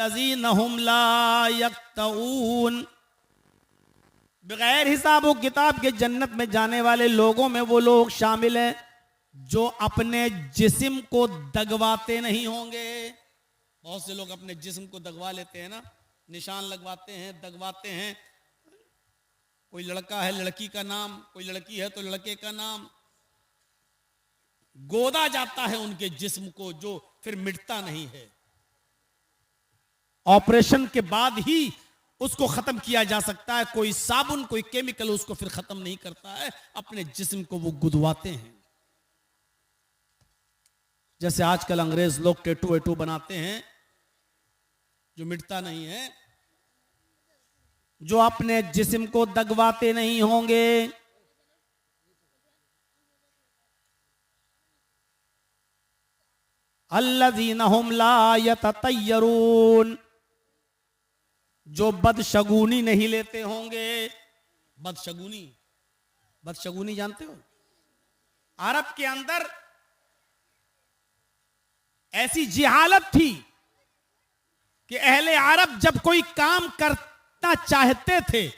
लज़ीनहुम ला यक्तऊन, बगैर हिसाब व किताब के जन्नत में जाने वाले लोगों में वो लोग शामिल हैं जो अपने जिस्म को दगवाते नहीं होंगे। बहुत से लोग अपने जिस्म को दगवा लेते हैं ना, निशान लगवाते हैं, दगवाते हैं। कोई लड़का है लड़की का नाम, कोई लड़की है तो लड़के का नाम, गोदा जाता है उनके जिस्म को, जो फिर मिटता नहीं है। ऑपरेशन के बाद ही उसको खत्म किया जा सकता है। कोई साबुन, कोई केमिकल उसको फिर खत्म नहीं करता है। अपने जिस्म को वो गुदवाते हैं। जैसे आजकल अंग्रेज लोग टेटू वेटू बनाते हैं जो मिटता नहीं है, जो अपने जिस्म को दगवाते नहीं होंगे। अल्लज़ीना हुम ला यततय्यरून, जो बदशगुनी नहीं लेते होंगे। बदशगुनी, बदशगुनी जानते हो? अरब के अंदर ऐसी जिहालत थी कि अहले अरब जब कोई काम करना चाहते थे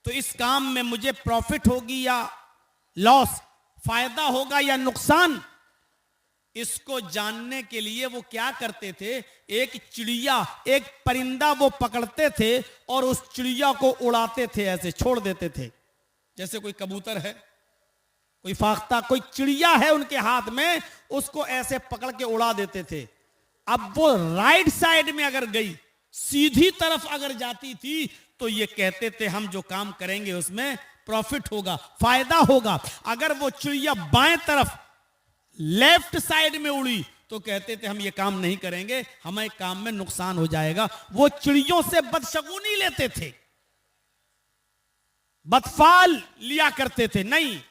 तो इस काम में मुझे प्रॉफिट होगी या लॉस, फायदा होगा या नुकसान, इसको जानने के लिए वो क्या करते थे, एक चिड़िया, एक परिंदा वो पकड़ते थे और उस चिड़िया को उड़ाते थे, ऐसे छोड़ देते थे। जैसे कोई कबूतर है, कोई फाख्ता, कोई चिड़िया है उनके हाथ में, उसको ऐसे पकड़ के उड़ा देते थे। अब वो राइट साइड में अगर गई, सीधी तरफ अगर जाती थी, तो ये कहते थे हम जो काम करेंगे उसमें प्रॉफिट होगा, फायदा होगा। अगर वो चिड़िया बाएं तरफ लेफ्ट साइड में उड़ी तो कहते थे हम ये काम नहीं करेंगे, हमें काम में नुकसान हो जाएगा। वो चिड़ियों से बदशगुनी लेते थे, बदफाल लिया करते थे। नहीं,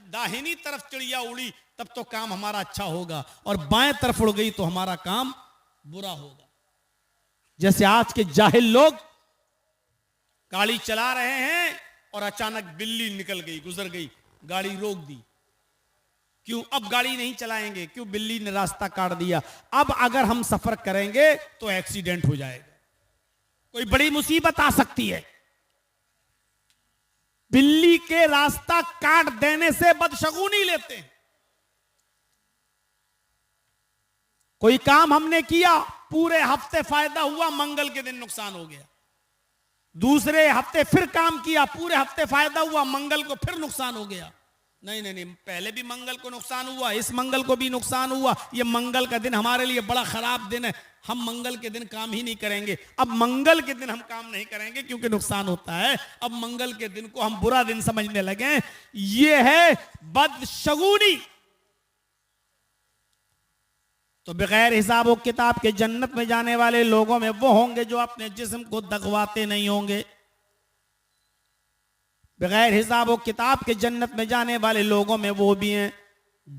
दाहिनी तरफ चिड़िया उड़ी तब तो काम हमारा अच्छा होगा, और बाएं तरफ उड़ गई तो हमारा काम बुरा होगा। जैसे आज के जाहिल लोग गाड़ी चला रहे हैं और अचानक बिल्ली निकल गई, गुजर गई, गाड़ी रोक दी। क्यों? अब गाड़ी नहीं चलाएंगे, क्यों? बिल्ली ने रास्ता काट दिया। अब अगर हम सफर करेंगे तो एक्सीडेंट हो जाएगा, कोई बड़ी मुसीबत आ सकती है। बिल्ली के रास्ता काट देने से बदशगुनी लेते हैं। कोई काम हमने किया, पूरे हफ्ते फायदा हुआ, मंगल के दिन नुकसान हो गया। दूसरे हफ्ते फिर काम किया, पूरे हफ्ते फायदा हुआ, मंगल को फिर नुकसान हो गया। नहीं नहीं नहीं, पहले भी मंगल को नुकसान हुआ, इस मंगल को भी नुकसान हुआ। ये मंगल का दिन हमारे लिए बड़ा खराब दिन है, हम मंगल के दिन काम ही नहीं करेंगे। अब मंगल के दिन हम काम नहीं करेंगे क्योंकि नुकसान होता है। अब मंगल के दिन को हम बुरा दिन समझने लगे। ये है बदशगुनी। तो बगैर हिसाब व किताब के जन्नत में जाने वाले लोगों में वो होंगे जो अपने जिस्म को दगवाते नहीं होंगे। बगैर हिसाब व किताब के जन्नत में जाने वाले लोगों में वो भी हैं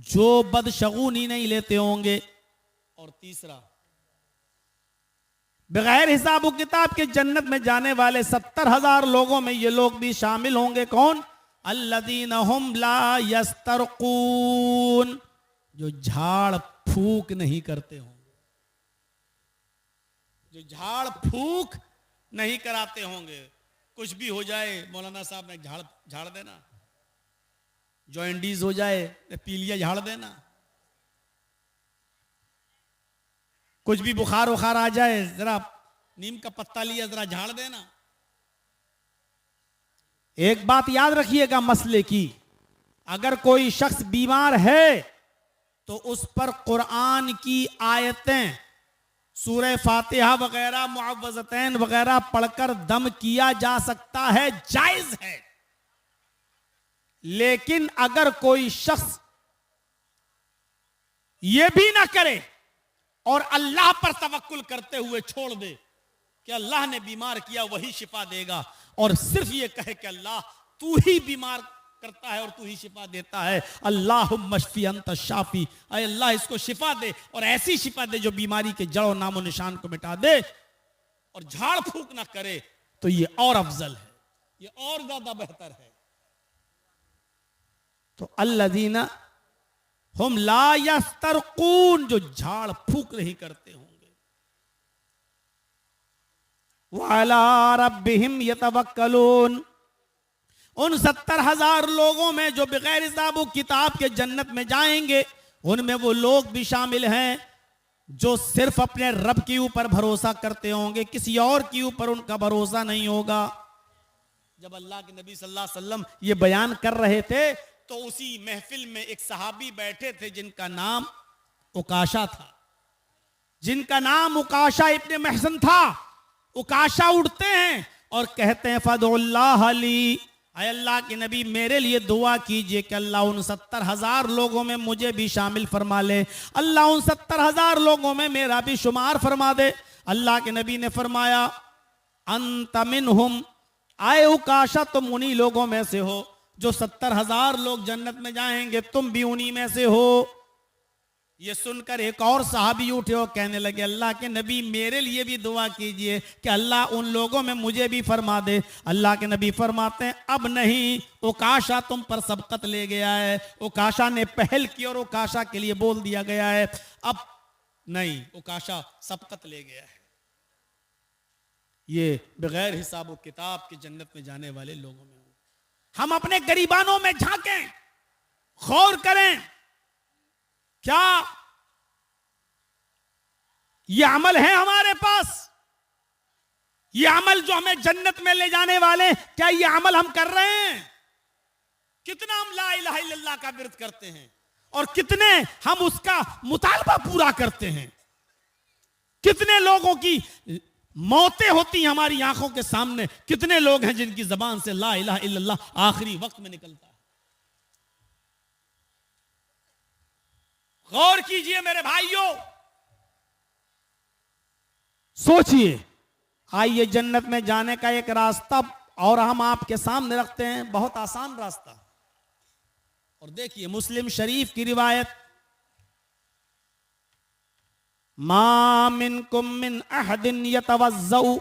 जो बदशगुनी नहीं लेते होंगे। और तीसरा, बगैर हिसाब व किताब के जन्नत में जाने वाले 70,000 लोगों में ये लोग भी शामिल होंगे। कौन? अल्लज़ीना हुम ला यस्तरकून, जो झाड़ फूक नहीं करते होंगे, जो झाड़ फूक नहीं कराते होंगे। कुछ भी हो जाए, मौलाना साहब ने झाड़ देना, जॉइंडीज हो जाए, पीलिया झाड़ देना, कुछ भी बुखार उखार आ जाए, जरा नीम का पत्ता लिया, जरा झाड़ देना। एक बात याद रखिएगा मसले की, अगर कोई शख्स बीमार है तो उस पर कुरान की आयतें, सूरह फातिहा वगैरह, मुअव्वज़तैन वगैरह पढ़कर दम किया जा सकता है, जायज है। लेकिन अगर कोई शख्स यह भी ना करे और अल्लाह पर तवक्कुल करते हुए छोड़ दे कि अल्लाह ने बीमार किया वही शिफा देगा, और सिर्फ ये कहे कि अल्लाह तू ही बीमार करता है और तू ही शिफा देता है, अल्लाहुम्मा शफी अंत शाफी, अय अल्लाह इसको शिफा दे, और ऐसी शिफा दे जो बीमारी के जड़ों नामो निशान को मिटा दे, और झाड़ फूक ना करे, तो ये और अफजल है, ये और ज्यादा बेहतर है। तो अल्लज़ीना हुम ला यस्तरकून, जो झाड़ फूक नहीं करते होंगे। व अला रब्बिहिम यतवक्कलून। उन 70,000 लोगों में जो बगैर हिसाब व किताब के जन्नत में जाएंगे, उनमें वो लोग भी शामिल हैं जो सिर्फ अपने रब के ऊपर भरोसा करते होंगे, किसी और के ऊपर उनका भरोसा नहीं होगा। जब अल्लाह के नबी सल्लल्लाहु अलैहि वसल्लम ये बयान कर रहे थे तो उसी महफिल में एक सहाबी बैठे थे जिनका नाम उकाशा था, जिनका नाम उकाशा इब्ने महसन था। उकाशा उठते हैं और कहते हैं फदुल्लाह अली, अय अल्लाह के नबी मेरे लिए दुआ कीजिए कि अल्लाह उन 70,000 लोगों में मुझे भी शामिल फरमा ले, अल्लाह उन 70,000 लोगों में मेरा भी शुमार फरमा दे। अल्लाह के नबी ने फरमाया अंत मिनहुम, आए उकाशा तुम उन्हीं लोगों में से हो जो 70,000 लोग जन्नत में जाएंगे, तुम भी उन्हीं में से हो। ये सुनकर एक और सहाबी उठे और कहने लगे अल्लाह के नबी मेरे लिए भी दुआ कीजिए कि अल्लाह उन लोगों में मुझे भी फरमा दे। अल्लाह के नबी फरमाते हैं अब नहीं, उकाशा तुम पर सबकत ले गया है, उकाशा ने पहल की और उकाशा के लिए बोल दिया गया है। अब नहीं, उकाशा सबकत ले गया है। ये बगैर हिसाब व किताब के जन्नत में जाने वाले लोगों में हम अपने गरीबानों में झांकें, गौर करें, क्या ये अमल है हमारे पास? ये अमल जो हमें जन्नत में ले जाने वाले, क्या ये अमल हम कर रहे हैं? कितना हम ला इलाहा इल्लल्लाह का विर्द करते हैं और कितने हम उसका मुतालबा पूरा करते हैं? कितने लोगों की मौतें होती हैं हमारी आंखों के सामने? कितने लोग हैं जिनकी जबान से ला इलाहा इल्लल्लाह आखिरी वक्त में निकलता है? गौर कीजिए मेरे भाइयों, सोचिए। आइए जन्नत में जाने का एक रास्ता और हम आपके सामने रखते हैं, बहुत आसान रास्ता। और देखिए मुस्लिम शरीफ की रिवायत, मा मिनकुम मिन अहदिन यतवज़्ज़उ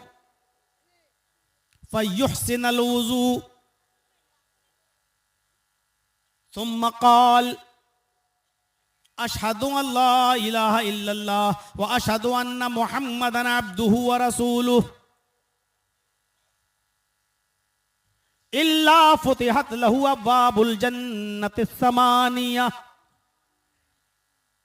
फयुहसिनुल वुज़ू सुम्मा क़ाल अशहदु अल्ला इलाहा इल्लल्लाह व अशहदु अन्ना मुहम्मदन अब्दुहु व रसूलुहु इल्ला फुतिहत लहु अब्वाबुल जन्नति समानिया।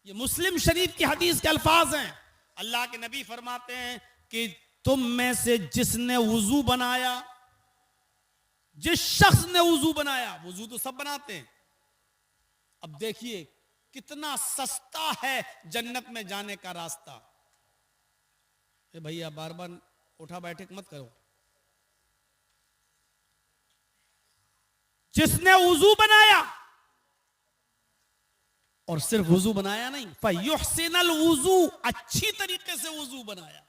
ये मुस्लिम शरीफ की हदीस के अल्फाज हैं। अल्लाह के नबी फरमाते हैं कि तुम में से जिसने वुजू बनाया, जिस शख्स ने वुजू बनाया, वुजू तो सब बनाते हैं, अब देखिए कितना सस्ता है जन्नत में जाने का रास्ता। भैया बार बार उठा बैठक मत करो। जिसने वुजू बनाया, और सिर्फ वुजू बनाया नहीं, फयुहसिनुल वुजू, अच्छी तरीके से वुजू बनाया।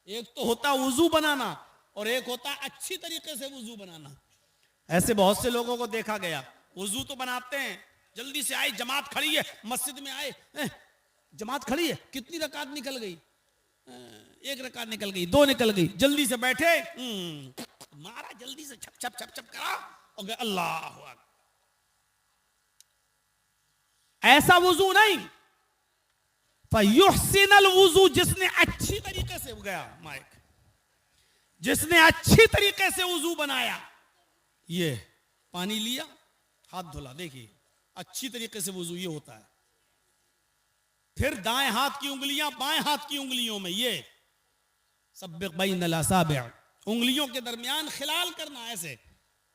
एक तो होता वुजू बनाना और एक होता अच्छी तरीके से वुजू बनाना। ऐसे बहुत से लोगों को देखा गया, वुजू तो बनाते हैं, जल्दी से आए, जमात खड़ी है, मस्जिद में आए, जमात खड़ी है, कितनी रकात निकल गई? 1 रकात निकल गई, 2 निकल गई, जल्दी से बैठे, मारा जल्दी से, छप छप छप छप करा और गए, अल्लाह अकबर। ऐसा वुजू नहीं, फयुहसिनुल वुजू, जिसने अच्छी तरीके से गया, माइक, जिसने अच्छी तरीके से वुजू बनाया, ये पानी लिया, हाथ धुला, देखिए अच्छी तरीके से वुजू ये होता है। फिर दाएं हाथ की उंगलियां बाएं हाथ की उंगलियों में, ये सब्बिक़ बैनल असाबिअ, उंगलियों के दरमियान खिलाल करना, ऐसे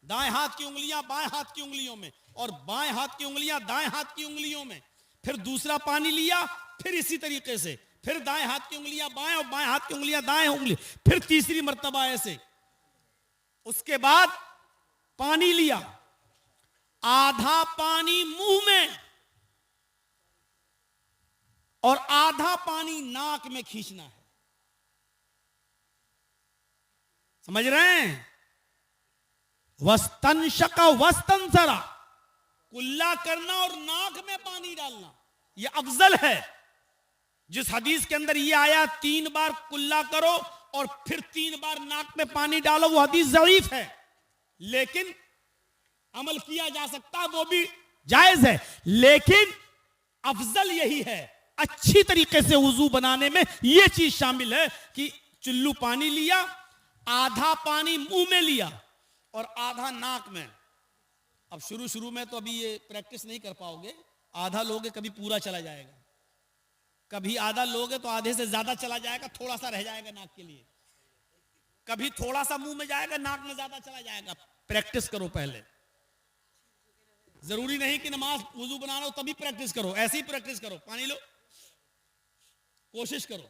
दाएं हाथ की उंगलियां बाएं हाथ की उंगलियों में और बाएं हाथ की उंगलियां दाएं हाथ की उंगलियों में। फिर दूसरा पानी लिया, फिर इसी तरीके से, फिर दाएं हाथ की उंगलियां बाएं और बाएं हाथ की उंगलियां दाएं उंगली, फिर तीसरी मर्तबा ऐसे। उसके बाद पानी लिया, आधा पानी मुंह में और आधा पानी नाक में खींचना है। समझ रहे हैं? वस्तनशक वस्तनसरा, कुल्ला करना और नाक में पानी डालना, यह अफजल है। जिस हदीस के अंदर यह आया 3 बार कुल्ला करो और फिर 3 बार नाक में पानी डालो, वो हदीस ज़ईफ है, लेकिन अमल किया जा सकता, वो भी जायज है। लेकिन अफजल यही है, अच्छी तरीके से वुजू बनाने में यह चीज शामिल है कि चुल्लू पानी लिया, आधा पानी मुंह में लिया और आधा नाक में। अब शुरू शुरू में तो अभी ये प्रैक्टिस नहीं कर पाओगे, आधा लोगे कभी पूरा चला जाएगा, कभी आधा लोगे तो आधे से ज्यादा चला जाएगा, थोड़ा सा रह जाएगा नाक के लिए, कभी थोड़ा सा मुंह में जाएगा, नाक में ज्यादा चला जाएगा। प्रैक्टिस करो पहले, जरूरी नहीं कि नमाज वुजू बनाना हो तभी प्रैक्टिस करो, ऐसे ही प्रैक्टिस करो। पानी लो, कोशिश करो।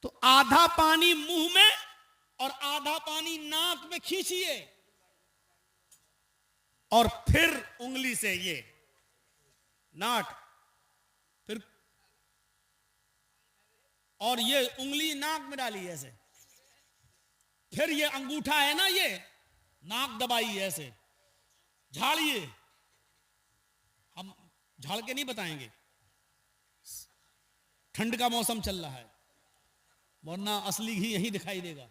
तो आधा पानी मुंह में और आधा पानी नाक में खींचिए और फिर उंगली से ये नाक, फिर और ये उंगली नाक में डाली ऐसे, फिर ये अंगूठा है ना, ये नाक दबाइए ऐसे, झाड़िए। हम झाड़ के नहीं बताएंगे, ठंड का मौसम चल रहा है, वरना असली घी यहीं दिखाई देगा।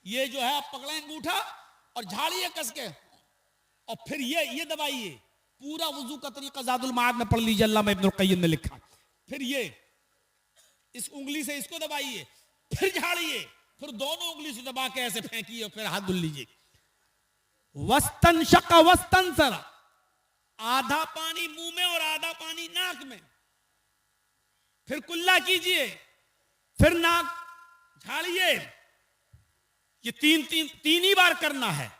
ये जो है आप पकड़े अंगूठा और झाड़िए कस के, और फिर ये दबाइए। पूरा वुजू का तरीका ज़ादुल माद में पढ़ लीजिए, अल्लामा इब्नुल क़य्यिम ने लिखा। फिर ये इस उंगली से इसको दबाइए, फिर झाड़िए, फिर दोनों उंगली से दबा के ऐसे फेंकिए, फिर हाथ धुल लीजिए। वस्तनशक़ वस्तनसर, आधा पानी मुंह में और आधा पानी नाक में, फिर कुल्ला कीजिए, फिर नाक झाड़िए। ये तीन ही बार करना है।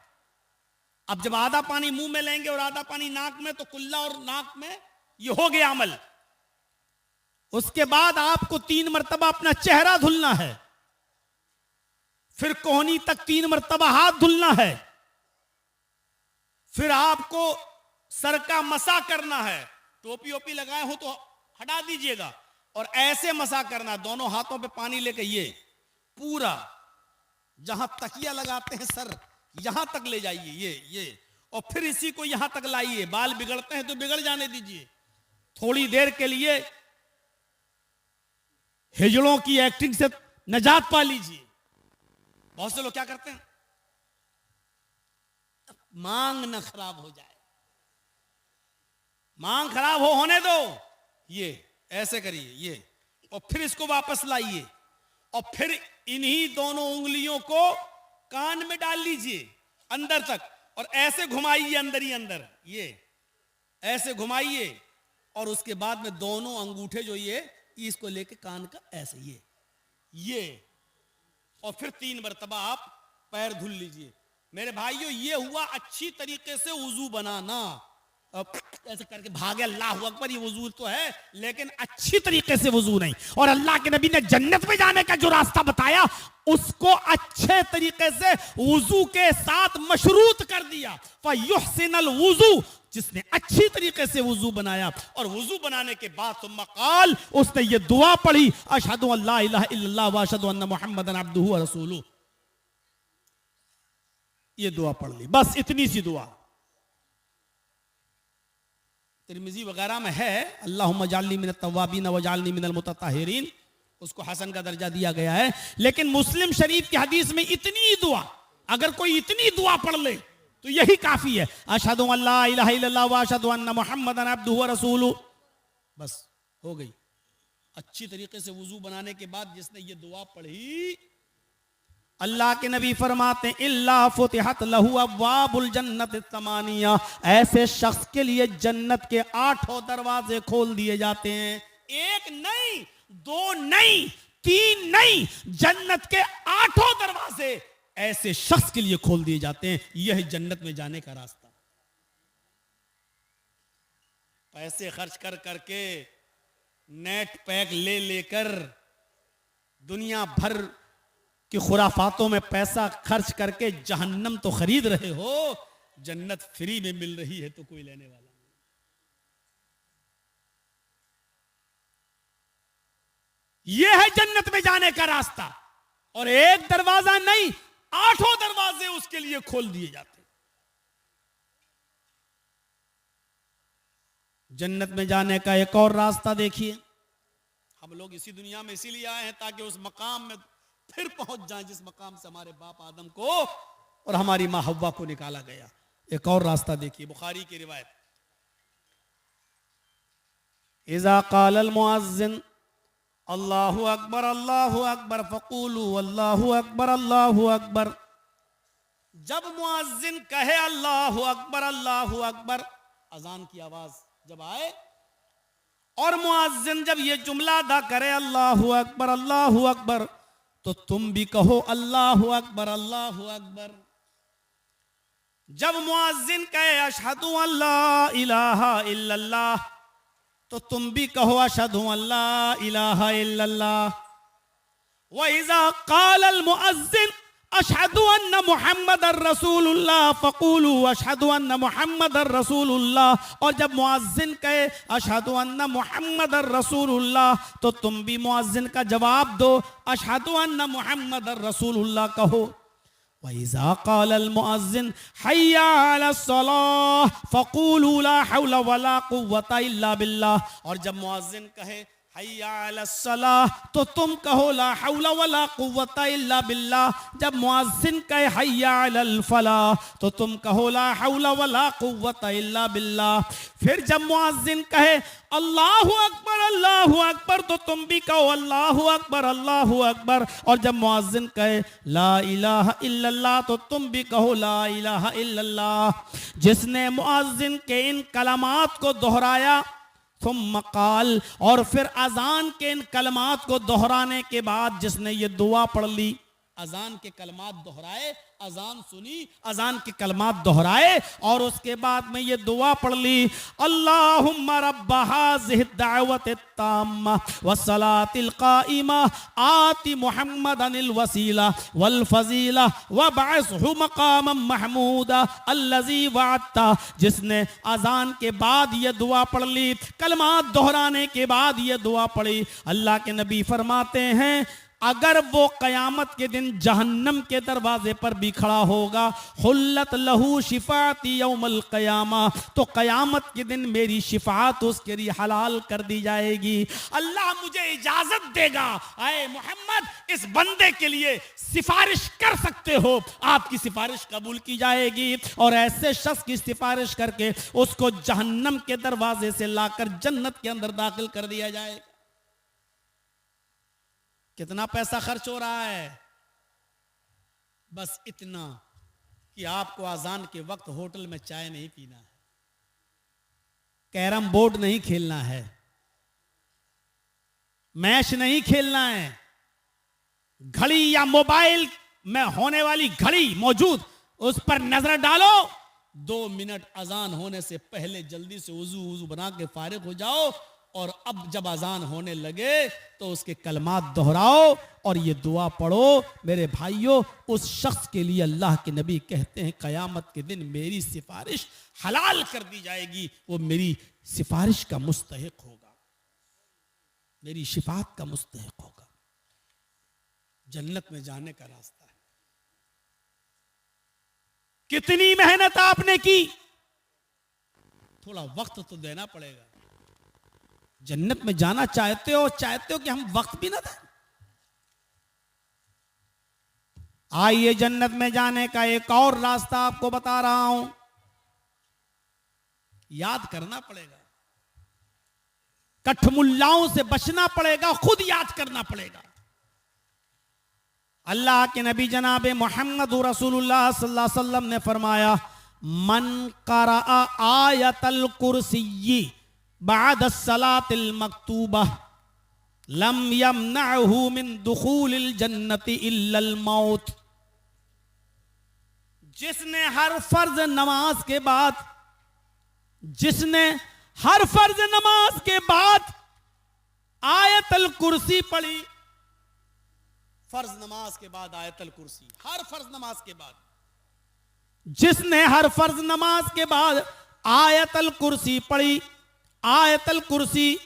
अब जब आधा पानी मुंह में लेंगे और आधा पानी नाक में, तो कुल्ला और नाक में ये हो गया अमल। उसके बाद आपको 3 मरतबा अपना चेहरा धुलना है, फिर कोहनी तक 3 मरतबा हाथ धुलना है, फिर आपको सर का मसा करना है। टोपी ओपी लगाए हो तो हटा दीजिएगा, और ऐसे मसा करना, दोनों हाथों पे पानी लेके ये पूरा जहां तकिया लगाते हैं सर, यहां तक ले जाइए ये, और फिर इसी को यहां तक लाइए। बाल बिगड़ते हैं तो बिगड़ जाने दीजिए, थोड़ी देर के लिए हिजड़ों की एक्टिंग से निजात पा लीजिए। बहुत से लोग क्या करते हैं, मांग न खराब हो जाए, मांग खराब होने दो, ये ऐसे करिए ये, और फिर इसको वापस लाइए, और फिर इन्हीं दोनों उंगलियों को कान में डाल लीजिए अंदर तक, और ऐसे घुमाइए अंदर ही अंदर, ये ऐसे घुमाइए, और उसके बाद में दोनों अंगूठे जो ये इसको लेके कान का ऐसे ये, और फिर 3 मरतबा आप पैर धुल लीजिए। मेरे भाइयों, ये हुआ अच्छी तरीके से वुजू बनाना। अब ऐसे करके भागे अल्लाह अकबर, ये वुजू तो है, लेकिन अच्छी तरीके से वुजू नहीं। और अल्लाह के नबी ने जन्नत में जाने का जो रास्ता बताया, उसको अच्छे तरीके से वुजू के साथ मशरूत कर दिया। फयुहसिनल वुजू, जिसने अच्छी तरीके से वुजू बनाया, और वुजू बनाने के बाद सुम्मा क़ाल, उसने ये दुआ पढ़ी, अशहदु अल्ला इलाहा इल्लल्लाह व अशहदु अन्ना मुहम्मदन अब्दुहु व रसूलुहु। ये दुआ पढ़ ली, बस इतनी सी दुआ। तिरमिजी वगैरह में है, अल्लाहुम्मा जअलनी मिनत तव्वाबीन व जअलनी मिनल मुतत्तहिरीन, उसको हसन का दर्जा दिया गया है। लेकिन मुस्लिम शरीफ की हदीस में इतनी दुआ, अगर कोई इतनी दुआ पढ़ ले तो यही काफी है। अशहदु अल्ला इलाहा इल्लल्लाह व अशहदु अन्ना मुहम्मदन अब्दुहु व रसूलुहु, बस हो गई। अच्छी तरीके से वुजू बनाने के बाद जिसने ये दुआ पढ़ी, अल्लाह के नबी फरमाते हैं, इल्ला फुतिहत लहू अब्वाबुल जन्नत तमानिया, ऐसे शख्स के लिए जन्नत के 8 दरवाजे खोल दिए जाते हैं। 1 नहीं, 2 नहीं, 3 नहीं, जन्नत के 8 दरवाजे ऐसे शख्स के लिए खोल दिए जाते हैं। यह है जन्नत में जाने का रास्ता। पैसे खर्च कर करके, नेट पैक ले लेकर, दुनिया भर कि खुराफातों में पैसा खर्च करके जहन्नम तो खरीद रहे हो, जन्नत फ्री में मिल रही है तो कोई लेने वाला नहीं। यह है जन्नत में जाने का रास्ता, और 1 दरवाजा नहीं, 8 दरवाजे उसके लिए खोल दिए जाते। जन्नत में जाने का एक और रास्ता देखिए। हम लोग इसी दुनिया में इसीलिए आए हैं ताकि उस मकाम में फिर पहुंच जाएं जिस मकाम से हमारे बाप आदम को और हमारी मां हव्वा को निकाला गया। एक और रास्ता देखिए, बुखारी की रिवायत, इज़ा क़ालल मुअज़्ज़िन अल्लाहु अकबर फक़ूलू अल्लाहु अकबर अल्लाहु अकबर, जब मुअज्जिन कहे अल्लाहु अकबर अल्लाहु अकबर, अजान की आवाज जब आए और मुअज्जिन जब ये जुमला अदा करे अल्लाहु अकबर, तो तुम भी कहो अल्लाहु अकबर अल्लाहु अकबर। जब मुअज्जिन कहे अशहदु अल्ला इलाहा इल्लल्लाह, तो तुम भी कहो अशहदु अल्ला इलाहा इल्लल्लाह। व इज़ा क़ाल अल मुअज्जिन अशहदु अन्न मुहम्मदर रसूलुल्लाह फ़क़ूलू अशहदु अन्न मुहम्मदर रसूलुल्लाह। और जब मुअज्जिन कहे अशहदु अन्न मुहम्मदर रसूलुल्लाह, तो तुम भी मुअज्जिन का जवाब दो, अशहदु अन्न मुहम्मदर रसूलुल्लाह कहो। वइज़ा क़ालल मुअज्जिन हय्या अलस सलाह फ़क़ूलू ला हौला वला कुव्वता इल्ला बिल्लाह। और जब मुअज्जिन कहे हय्या अलस सलाह, तो तुम कहो ला हौला वला कुव्वता इल्ला बिल्लाह। जब मुअज्जिन कहे हय्या अलल फलाह, तो तुम कहो ला हौला वला कुव्वता इल्ला बिल्लाह। फिर जब मुअज्जिन कहे अल्लाहु अकबर, तो तुम भी कहो अल्लाहु अकबर अल्लाहु अकबर। और जब मुअज्जिन कहे ला इलाहा इल्लल्लाह, तो तुम भी कहो ला इलाहा इल्लल्लाह। जिसने मुअज्जिन के इन कलमात को दोहराया, सुम्मा क़ाल, और फिर अजान के इन कलमात को दोहराने के बाद जिसने ये दुआ पढ़ ली, अजान के कलमात दोहराए, अजान सुनी, अजान के कलमात दोहराए और उसके बाद में ये दुआ पढ़ ली, अल्लाहुम्मा रब्ब हाज़िहि दावति ताम्मा वस्सलातिल क़ाइमा आति मुहम्मदनिल वसीला वल फजीला वबअसहु मक़ामम महमूदा अल्लज़ी वअदता। जिसने अजान के बाद ये दुआ पढ़ ली, कलमात दोहराने के बाद ये दुआ पढ़ी, अल्लाह के नबी फरमाते हैं अगर वो कयामत के दिन जहन्नम के दरवाजे पर भी खड़ा होगा, हुल्लत लहू शिफाती यौमल क़यामा, तो कयामत के दिन मेरी शिफात उसके लिए हलाल कर दी जाएगी। अल्लाह मुझे इजाजत देगा, आए मोहम्मद इस बंदे के लिए सिफारिश कर सकते हो, आपकी सिफारिश कबूल की जाएगी और ऐसे शख्स की सिफारिश करके उसको जहन्नम के दरवाजे से लाकर जन्नत के अंदर दाखिल कर दिया जाएगा। कितना पैसा खर्च हो रहा है? बस इतना कि आपको अजान के वक्त होटल में चाय नहीं पीना है, कैरम बोर्ड नहीं खेलना है, मैच नहीं खेलना है, घड़ी या मोबाइल में होने वाली घड़ी मौजूद, उस पर नजर डालो, 2 मिनट अजान होने से पहले जल्दी से वुजू बना के फारिग हो जाओ और अब जब अजान होने लगे तो उसके कलमात दोहराओ और ये दुआ पढ़ो। मेरे भाइयों, उस शख्स के लिए अल्लाह के नबी कहते हैं कयामत के दिन मेरी सिफारिश हलाल कर दी जाएगी, वो मेरी सिफारिश का मुस्तहिक होगा, मेरी शिफात का मुस्तहिक होगा। जन्नत में जाने का रास्ता है। कितनी मेहनत आपने की, थोड़ा वक्त तो देना पड़ेगा। जन्नत में जाना चाहते हो कि हम वक्त भी ना दें? आइए जन्नत में जाने का एक और रास्ता आपको बता रहा हूं। याद करना पड़ेगा, कठमुल्लाओं से बचना पड़ेगा, खुद याद करना पड़ेगा। अल्लाह के नबी जनाब मोहम्मद रसूलुल्लाह सल्लल्लाहु अलैहि वसल्लम ने फरमाया, मन क़रअ आयतल कुर्सी बाद सलातिल मकतूबा लम यमनअहु मिन दुखूलिल जन्नति इल्लल मौत। जिसने हर फर्ज नमाज के बाद आयतल कुर्सी पढ़ी, फर्ज नमाज के बाद आयतल कुर्सी, हर फर्ज नमाज के बाद, जिसने हर फर्ज नमाज के बाद आयतल कुर्सी पढ़ी, आयतल कुर्सी,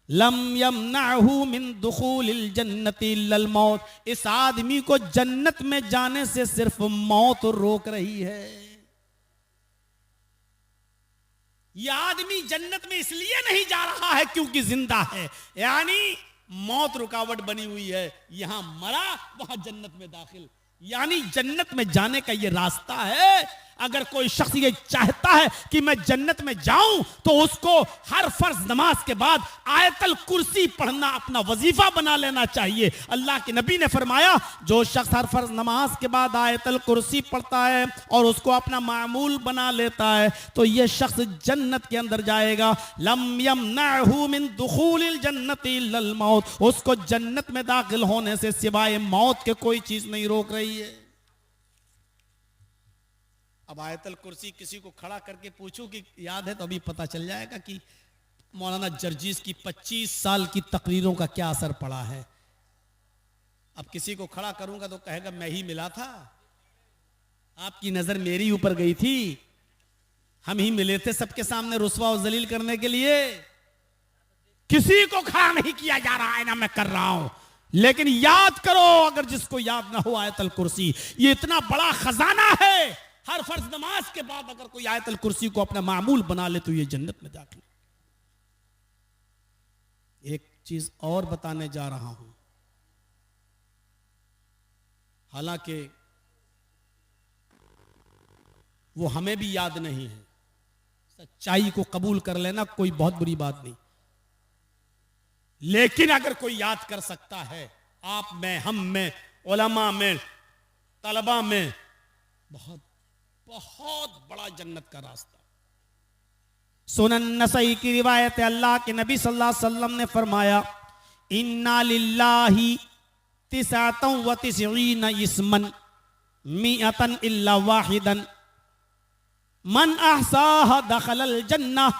लम यमनअहु मिन दुखूलिल जन्नति इल्लल मौत, इस आदमी को जन्नत में जाने से सिर्फ मौत रोक रही है। यह आदमी जन्नत में इसलिए नहीं जा रहा है क्योंकि जिंदा है, यानी मौत रुकावट बनी हुई है, यहां मरा वहां जन्नत में दाखिल। यानी जन्नत में जाने का ये रास्ता है। अगर कोई शख्स ये चाहता है कि मैं जन्नत में जाऊं तो उसको हर फर्ज नमाज के बाद आयतल कुर्सी पढ़ना अपना वजीफा बना लेना चाहिए। अल्लाह के नबी ने फरमाया, जो शख्स हर फर्ज नमाज के बाद आयतल कुर्सी पढ़ता है और उसको अपना मामूल बना लेता है तो यह शख्स जन्नत के अंदर जाएगा। लम यमनअहु मिन दुखूलिल जन्नति इल्लल मौत, उसको जन्नत में दाखिल होने से सिवाय मौत के कोई चीज नहीं रोक रही है। अब आयतल कुर्सी किसी को खड़ा करके पूछूं कि याद है तो अभी पता चल जाएगा कि मौलाना जर्जीस की 25 साल की तकरीरों का क्या असर पड़ा है। अब किसी को खड़ा करूंगा तो कहेगा मैं ही मिला था, आपकी नजर मेरी ऊपर गई थी, हम ही मिले थे सबके सामने रुस्वा और जलील करने के लिए। किसी को खड़ा नहीं किया जा रहा है, ना मैं कर रहा हूं, लेकिन याद करो, अगर जिसको याद ना हो आयतल कुर्सी, ये इतना बड़ा खजाना है। हर फर्ज नमाज के बाद अगर कोई आयतल कुर्सी को अपना मामूल बना ले तो ये जन्नत में दाखिल। एक चीज और बताने जा रहा हूं, हालांकि वो हमें भी याद नहीं है, सच्चाई को कबूल कर लेना कोई बहुत बुरी बात नहीं, लेकिन अगर कोई याद कर सकता है, आप में, हम में, उलमा में, तलबा में, बहुत बहुत बड़ा जन्नत का रास्ता। सुनन नसई की रिवायत है, अल्लाह के नबी सल्लल्लाहु अलैहि वसल्लम ने फरमाया, इन्ना लिल्लाहि तिसअतन व तिसईन इस्मन मिअतन इल्ला वाहिदन मन अहसाहा दखलल जन्नह।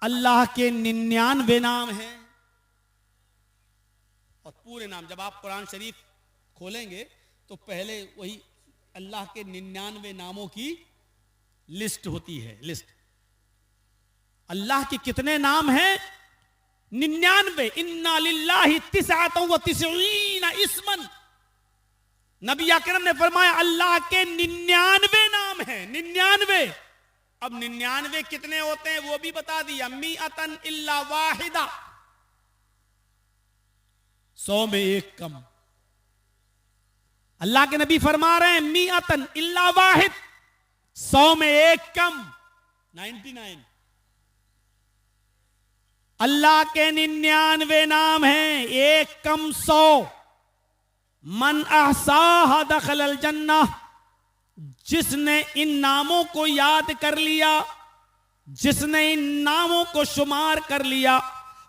अल्लाह के 99 नाम हैं, और पूरे नाम जब आप कुरान शरीफ खोलेंगे तो पहले वही अल्लाह के 99 नामों की लिस्ट होती है। लिस्ट अल्लाह के कितने नाम हैं? 99। इन्ना लिल्लाहि तिसअतन व तिसईन इस्मन, नबी अकरम ने फरमाया अल्लाह के 99 नाम हैं। 99। अब 99 कितने होते हैं वो भी बता दिया, मिअतन इल्ला वाहिदा, 100 में एक कम। अल्लाह के नबी फरमा रहे हैं मिअतन इल्ला वाहिद, 100 में एक कम, 99। अल्लाह के 99 नाम हैं, एक कम 100। मन अहसाहा दखलल जन्नह, जिसने इन नामों को याद कर लिया, जिसने इन नामों को शुमार कर लिया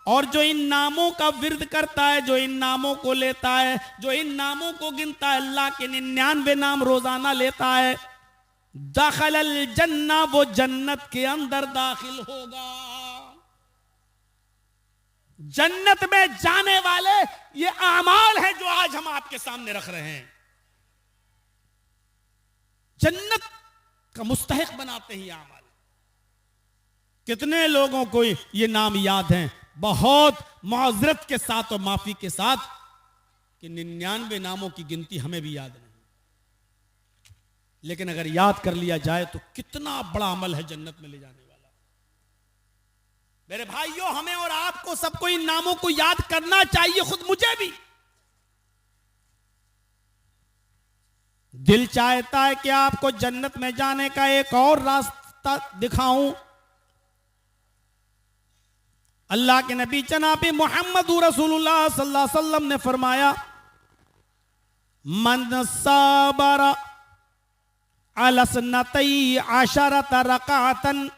और जो इन नामों का विर्द करता है, जो इन नामों को लेता है, जो इन नामों को गिनता है, अल्लाह के 99 नाम रोजाना लेता है, दखलल जन्नह, वो जन्नत के अंदर दाखिल होगा। जन्नत में जाने वाले ये आमाल है जो आज हम आपके सामने रख रहे हैं, जन्नत का मुस्तहिक बनाते हैं ये आमाल। कितने लोगों को ये नाम याद हैं? बहुत माजरत के साथ और माफी के साथ कि 99 नामों की गिनती हमें भी याद नहीं, लेकिन अगर याद कर लिया जाए तो कितना बड़ा अमल है जन्नत में ले जाने वाला। मेरे भाइयों, हमें और आपको सबको इन नामों को याद करना चाहिए, खुद मुझे भी। दिल चाहता है कि आपको जन्नत में जाने का एक और रास्ता दिखाऊं। अल्लाह के नबी जनाब मोहम्मद रसूलुल्लाह सल्लल्लाहु अलैहि वसल्लम ने फरमाया, मन साबरा अलसनतई अशरत रकातन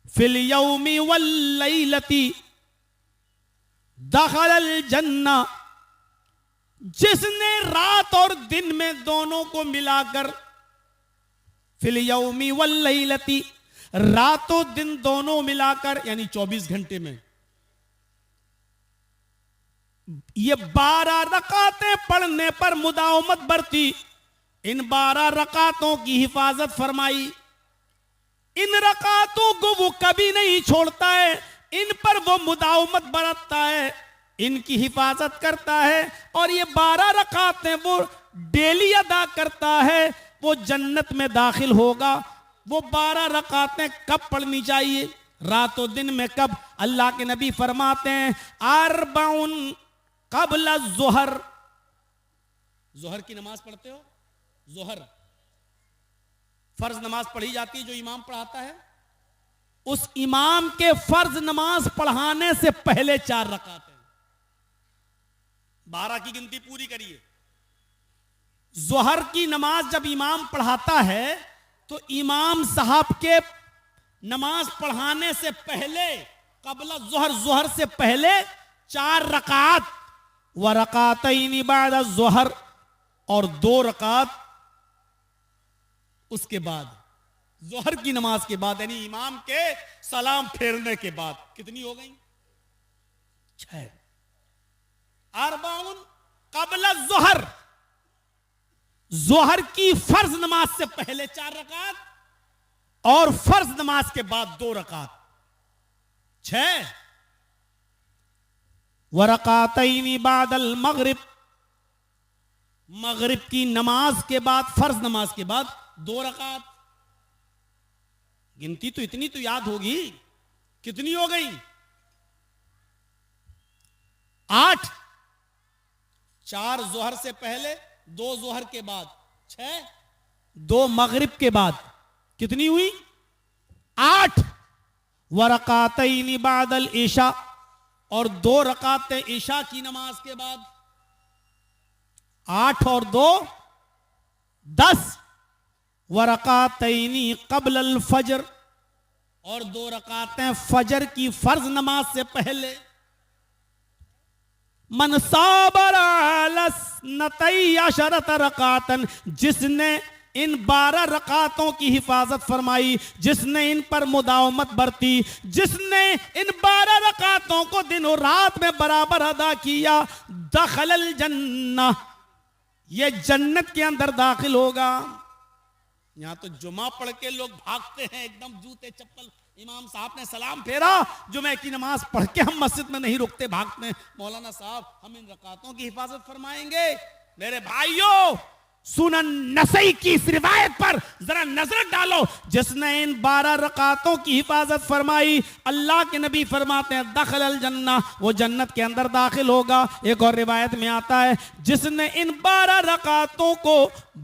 फिल यौमी वल लैलती दखलल जन्नह। जिसने रात और दिन में दोनों को मिलाकर, फिल यौमी वल लैलती, रातों दिन दोनों मिलाकर यानी 24 घंटे में ये 12 रकातें पढ़ने पर मुदावमत बरती, इन 12 रकातों की हिफाजत फरमाई, इन रकातों को वो कभी नहीं छोड़ता है, इन पर वो मुदावमत बरतता है, इनकी हिफाजत करता है, और ये 12 रकातें वो डेली अदा करता है, वो जन्नत में दाखिल होगा। वो 12 रकातें कब पढ़नी चाहिए? रातों दिन में। कब? अल्लाह के नबी फरमाते हैं, अरबाउन कबल ज़ुहर, जोहर की नमाज पढ़ते हो? जोहर फर्ज नमाज पढ़ी जाती है जो इमाम पढ़ाता है। उस इमाम के फर्ज नमाज पढ़ाने से पहले 4 रकात है। 12 की गिनती पूरी करिए। जोहर की नमाज जब इमाम पढ़ाता है तो इमाम साहब के नमाज पढ़ाने से पहले कबला जोहर, जोहर से पहले 4 रकात, व रकातैनी बाद जोहर, और 2 रकात उसके बाद, जोहर की नमाज के बाद, यानी इमाम के सलाम फेरने के बाद। कितनी हो गई? 6। अरबाउन कबला जोहर, जोहर की फर्ज नमाज से पहले 4 रकात और फर्ज नमाज के बाद 2 रकात, 6। व रकातैनी बादल मगरिब, मगरिब की नमाज के बाद, फर्ज नमाज के बाद 2 रकात। गिनती तो इतनी तो याद होगी। कितनी हो गई? 8। 4 जोहर से पहले, 2 जोहर के बाद, 6, 2 मगरिब के बाद, कितनी हुई? 8। व रकातैनी बादल ईशा, और 2 रकातें ईशा की नमाज के बाद। 8 और 2 10। व रकातैनी क़ब्ल अल फजर, और 2 रकातें फजर की फर्ज नमाज से पहले। मन साबर अलस्नतई अशरत रकातन, जिसने इन 12 रकातों की हिफाजत फरमाई, जिसने इन पर मुदावमत बरती, जिसने इन 12 रकातों को दिन और रात में बराबर अदा किया, दखलल जन्नह, ये जन्नत के अंदर दाखिल होगा। यहां तो जुमा पढ़ के लोग भागते हैं एकदम जूते चप्पल, इमाम साहब ने सलाम फेरा, जुमे की नमाज पढ़ के हम मस्जिद में नहीं रुकते, भागते हैं। मौलाना साहब हम इन रकातों की हिफाजत फरमाएंगे। मेरे भाइयों, सुनन नसई की इस रिवायत पर जरा नजर डालो। जिसने इन 12 रकातों की हिफाजत फरमाई, अल्लाह के नबी फरमाते हैं दखलल जन्नह, वो जन्नत के अंदर दाखिल होगा। एक और रिवायत में आता है, जिसने इन 12 रकातों को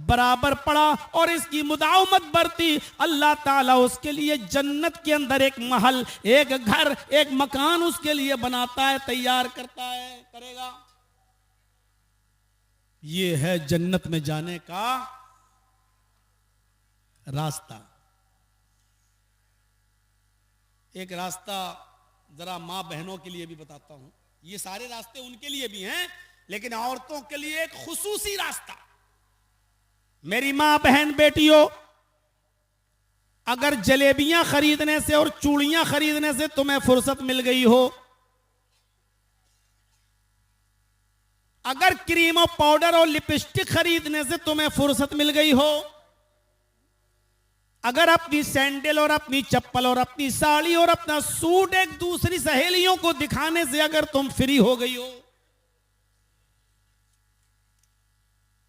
बराबर पढ़ा और इसकी मुदावमत बरती, अल्लाह ताला उसके लिए जन्नत के अंदर एक महल, एक घर, एक मकान उसके लिए बनाता है, तैयार करता है, करेगा। ये है जन्नत में जाने का रास्ता। एक रास्ता जरा मां बहनों के लिए भी बताता हूं। ये सारे रास्ते उनके लिए भी हैं, लेकिन औरतों के लिए एक खुसूसी रास्ता। मेरी मां बहन बेटियों, अगर जलेबियां खरीदने से और चूड़ियां खरीदने से तुम्हें फुर्सत मिल गई हो, अगर क्रीम और पाउडर और लिपस्टिक खरीदने से तुम्हें फुर्सत मिल गई हो, अगर अपनी सैंडल और अपनी चप्पल और अपनी साड़ी और अपना सूट एक दूसरी सहेलियों को दिखाने से अगर तुम फ्री हो गई हो,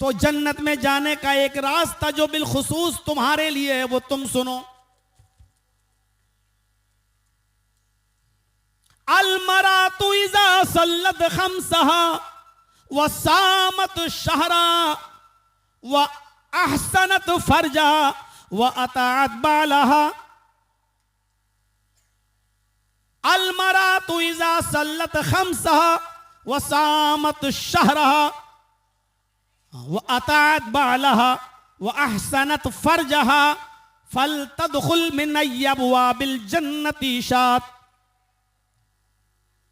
तो जन्नत में जाने का एक रास्ता जो बिलखुसूस तुम्हारे लिए है, वो तुम सुनो। अलमरातु इज़ा सल्लत खम्सहा व सामत शहरा व अहसनत फरजा व अताअत बालहा। अलमरातु इज़ा सल्लत खम्सहा व सामत शहरा व अताअत बालहा व अहसनत फरजहा फलतदखुल मिन अब्वाबिल जन्नति शात।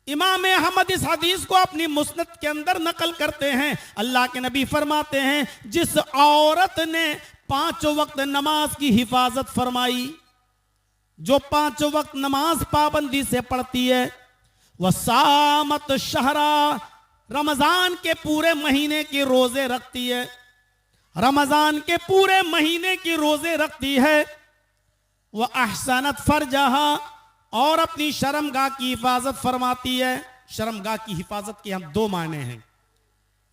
इमाम अहमद इस हदीस को अपनी मुस्नद के अंदर नकल करते हैं। अल्लाह के नबी फरमाते हैं, जिस औरत ने 5 वक्त नमाज की हिफाजत फरमाई, जो 5 वक्त नमाज पाबंदी से पढ़ती है, वह सामत शहरा, रमजान के पूरे महीने के रोजे रखती है, रमजान के पूरे महीने के रोजे रखती है, वह अहसनत फरजहा, और अपनी शर्मगाह की हिफाजत फरमाती है। शर्मगाह की हिफाजत के हम 2 माने हैं।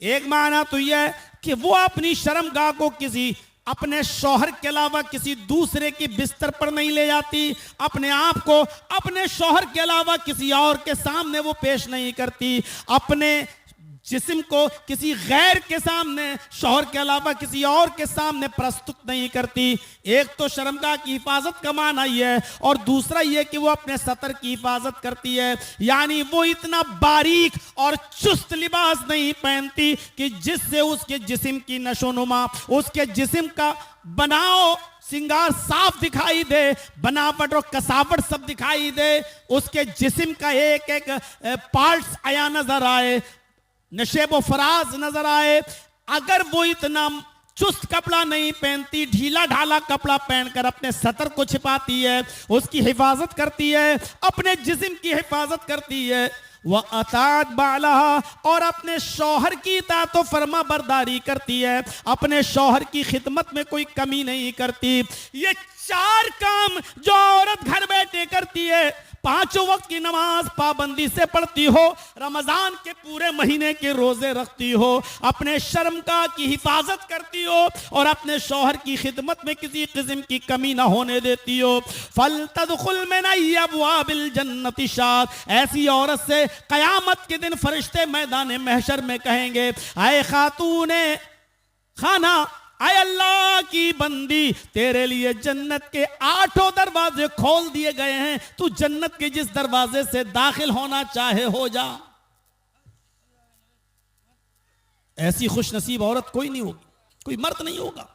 एक माना तो यह कि वो अपनी शर्मगाह को किसी अपने शौहर के अलावा किसी दूसरे के बिस्तर पर नहीं ले जाती, अपने आप को अपने शौहर के अलावा किसी और के सामने वो पेश नहीं करती, अपने जिस्म को किसी गैर के सामने, शौहर के अलावा किसी और के सामने प्रस्तुत नहीं करती। एक तो शर्मगाह की हिफाजत का माना ये है, और दूसरा ये कि वो अपने सतर की हिफाजत करती है, यानी वो इतना बारीक और चुस्त लिबास नहीं पहनती कि जिससे उसके जिस्म की नशोनुमा, उसके जिस्म का बनाओ सिंगार साफ दिखाई दे, बनावट और कसावट सब दिखाई दे, उसके जिस्म का एक एक पार्ट्स आया नजर आए, नशेब व फराज नजर आए। अगर वो इतना चुस्त कपड़ा नहीं पहनती, ढीला ढाला कपड़ा पहनकर अपने सतर को छिपाती है, उसकी हिफाजत करती है, अपने जिस्म की हिफाजत करती है, वह अतात बाला, और अपने शौहर की इताअत व फरमा बरदारी करती है, अपने शौहर की खिदमत में कोई कमी नहीं करती। ये 4 काम जो औरत घर बैठे करती है, 5 वक्त की नमाज पाबंदी से पढ़ती हो, रमजान के पूरे महीने के रोजे रखती हो, अपने शर्मगाह की हिफाजत करती हो, और अपने शौहर की खिदमत में किसी किस्म की कमी ना होने देती हो, फल तदखुल मिन अब्वाबिल जन्नति शाद, ऐसी औरत से कयामत के दिन फरिश्ते मैदान महशर में कहेंगे, आए खातूने खाना, आए अल्लाह की बंदी, तेरे लिए जन्नत के 8 दरवाजे खोल दिए गए हैं, तू जन्नत के जिस दरवाजे से दाखिल होना चाहे हो जा। ऐसी खुशनसीब औरत कोई नहीं होगी, कोई मर्द नहीं होगा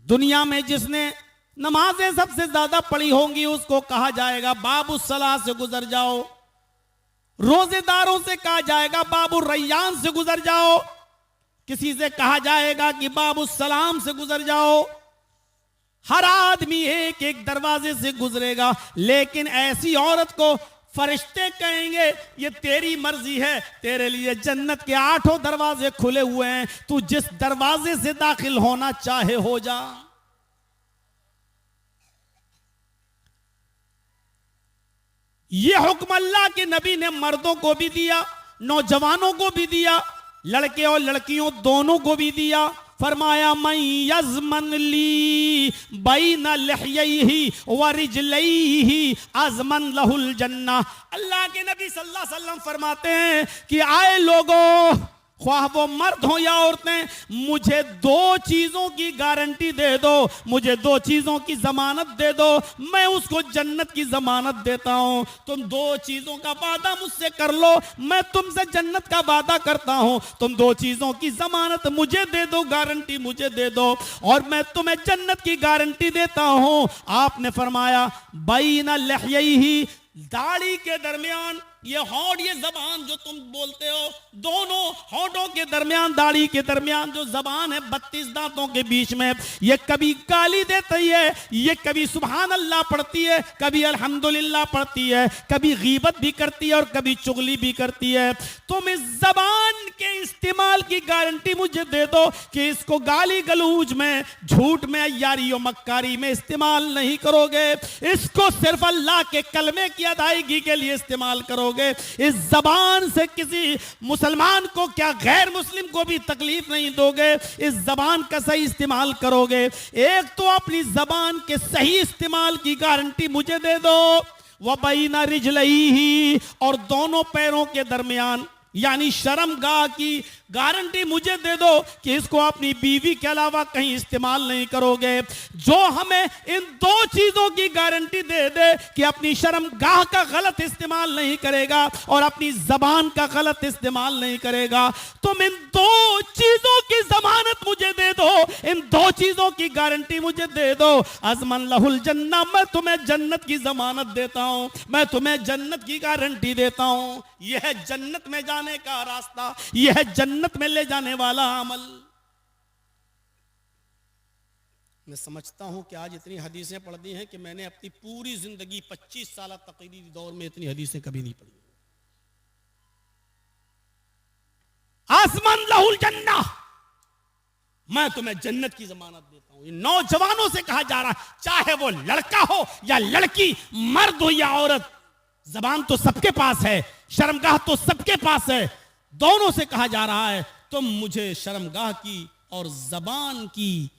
दुनिया में जिसने नमाजें सबसे ज्यादा पढ़ी होंगी, उसको कहा जाएगा बाबू सलाह से गुजर जाओ, रोजेदारों से कहा जाएगा बाबू रैयान से गुजर जाओ, किसी से कहा जाएगा कि बाबू सलाम से गुजर जाओ। हर आदमी एक एक दरवाजे से गुजरेगा, लेकिन ऐसी औरत को फरिश्ते कहेंगे ये तेरी मर्जी है, तेरे लिए जन्नत के 8 दरवाजे खुले हुए हैं, तू जिस दरवाजे से दाखिल होना चाहे हो जा। ये हुक्म अल्लाह के नबी ने मर्दों को भी दिया, नौजवानों को भी दिया, लड़के और लड़कियों दोनों को भी दिया। फरमाया मैं यज़मन ली बैन लहयैहि व रिजलैहि अज़मन लहुल जन्नह। अल्लाह के नबी सल्लल्लाहु अलैहि वसल्लम फरमाते हैं कि आए लोगों, ख्वाह वो मर्द हो या औरतें, मुझे 2 चीजों की गारंटी दे दो, मुझे 2 चीजों की जमानत दे दो, मैं उसको जन्नत की जमानत देता हूं। तुम 2 चीजों का वादा मुझसे कर लो, मैं तुमसे जन्नत का वादा करता हूं। तुम 2 चीजों की जमानत मुझे दे दो, गारंटी मुझे दे दो, और मैं तुम्हें जन्नत की गारंटी देता हूं। आपने फरमाया बैना लहयैहि, दाढ़ी के दरमियान, ये होंठ, ये जबान जो तुम बोलते हो, दोनों होंठों के दरमियान, दाढ़ी के दरमियान जो जबान है 32 दांतों के बीच में, ये कभी गाली देती है, ये कभी सुभान अल्लाह पढ़ती है, कभी अल्हम्दुलिल्लाह पढ़ती है, कभी गीबत भी करती है और कभी चुगली भी करती है। तुम इस जबान के इस्तेमाल की गारंटी मुझे दे दो कि इसको गाली गलूज में, झूठ में, यारी और मक्कारी में इस्तेमाल नहीं करोगे, इसको सिर्फ अल्लाह के कलमे की अदायगी के लिए इस्तेमाल करोगे। इस जबान से किसी मुसलमान को क्या गैर मुस्लिम को भी तकलीफ नहीं दोगे, इस जबान का सही इस्तेमाल करोगे। एक तो अपनी जबान के सही इस्तेमाल की गारंटी मुझे दे दो, व बैना रिजलैहि, और दोनों पैरों के दरमियान यानी शर्मगाह की गारंटी मुझे दे दो कि इसको अपनी बीवी के अलावा कहीं इस्तेमाल नहीं करोगे। जो हमें इन 2 चीजों की गारंटी दे दे कि अपनी शर्मगाह का गलत इस्तेमाल नहीं करेगा और अपनी जबान का गलत इस्तेमाल नहीं करेगा, तुम इन 2 चीजों की जमानत मुझे दे दो, इन 2 चीजों की गारंटी मुझे दे दो। अज़मन लहुल जन्नह, मैं तुम्हें जन्नत की जमानत देता हूं, मैं तुम्हें जन्नत की गारंटी देता हूं। यह है जन्नत में जाने का रास्ता, यह है जन्नत में ले जाने वाला अमल। मैं समझता हूं कि आज इतनी हदीसें पढ़ दी हैं कि मैंने अपनी पूरी जिंदगी 25 साल तकरीरी दौर में इतनी हदीसें कभी नहीं पढ़ी। आसमान लहुल जन्नह, मैं तुम्हें जन्नत की जमानत देता हूं। नौजवानों से कहा जा रहा है, चाहे वो लड़का हो या लड़की, मर्द हो या औरत, जबान तो सबके पास है, शर्मगाह तो सबके पास है, दोनों से कहा जा रहा है तुम मुझे शर्मगाह की और जबान की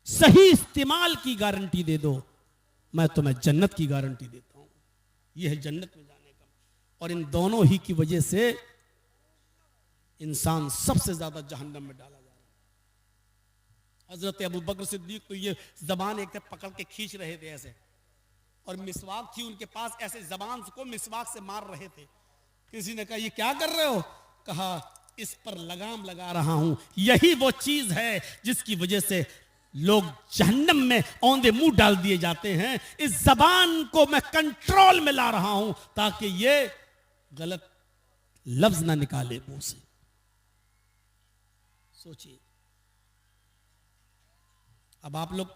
सही इस्तेमाल की गारंटी दे दो, मैं तुम्हें जन्नत की गारंटी देता हूं। यह है जन्नत में जाने का। और इन दोनों ही की वजह से इंसान सबसे ज्यादा जहन्नम में डाला जा रहा है। हजरत अबू बकर सिद्दीक तो ये जबान एक पकड़ के खींच रहे थे ऐसे, और मिसवाक थी उनके पास, ऐसे जबान को मिसवाक से मार रहे थे। किसी ने कहा ये क्या कर रहे हो? कहा इस पर लगाम लगा रहा हूं, यही वो चीज है जिसकी वजह से लोग जहन्नम में औंधे मुंह डाल दिए जाते हैं। इस जबान को मैं कंट्रोल में ला रहा हूं ताकि ये गलत लफ्ज ना निकाले मुंह से। सोचिए, अब आप लोग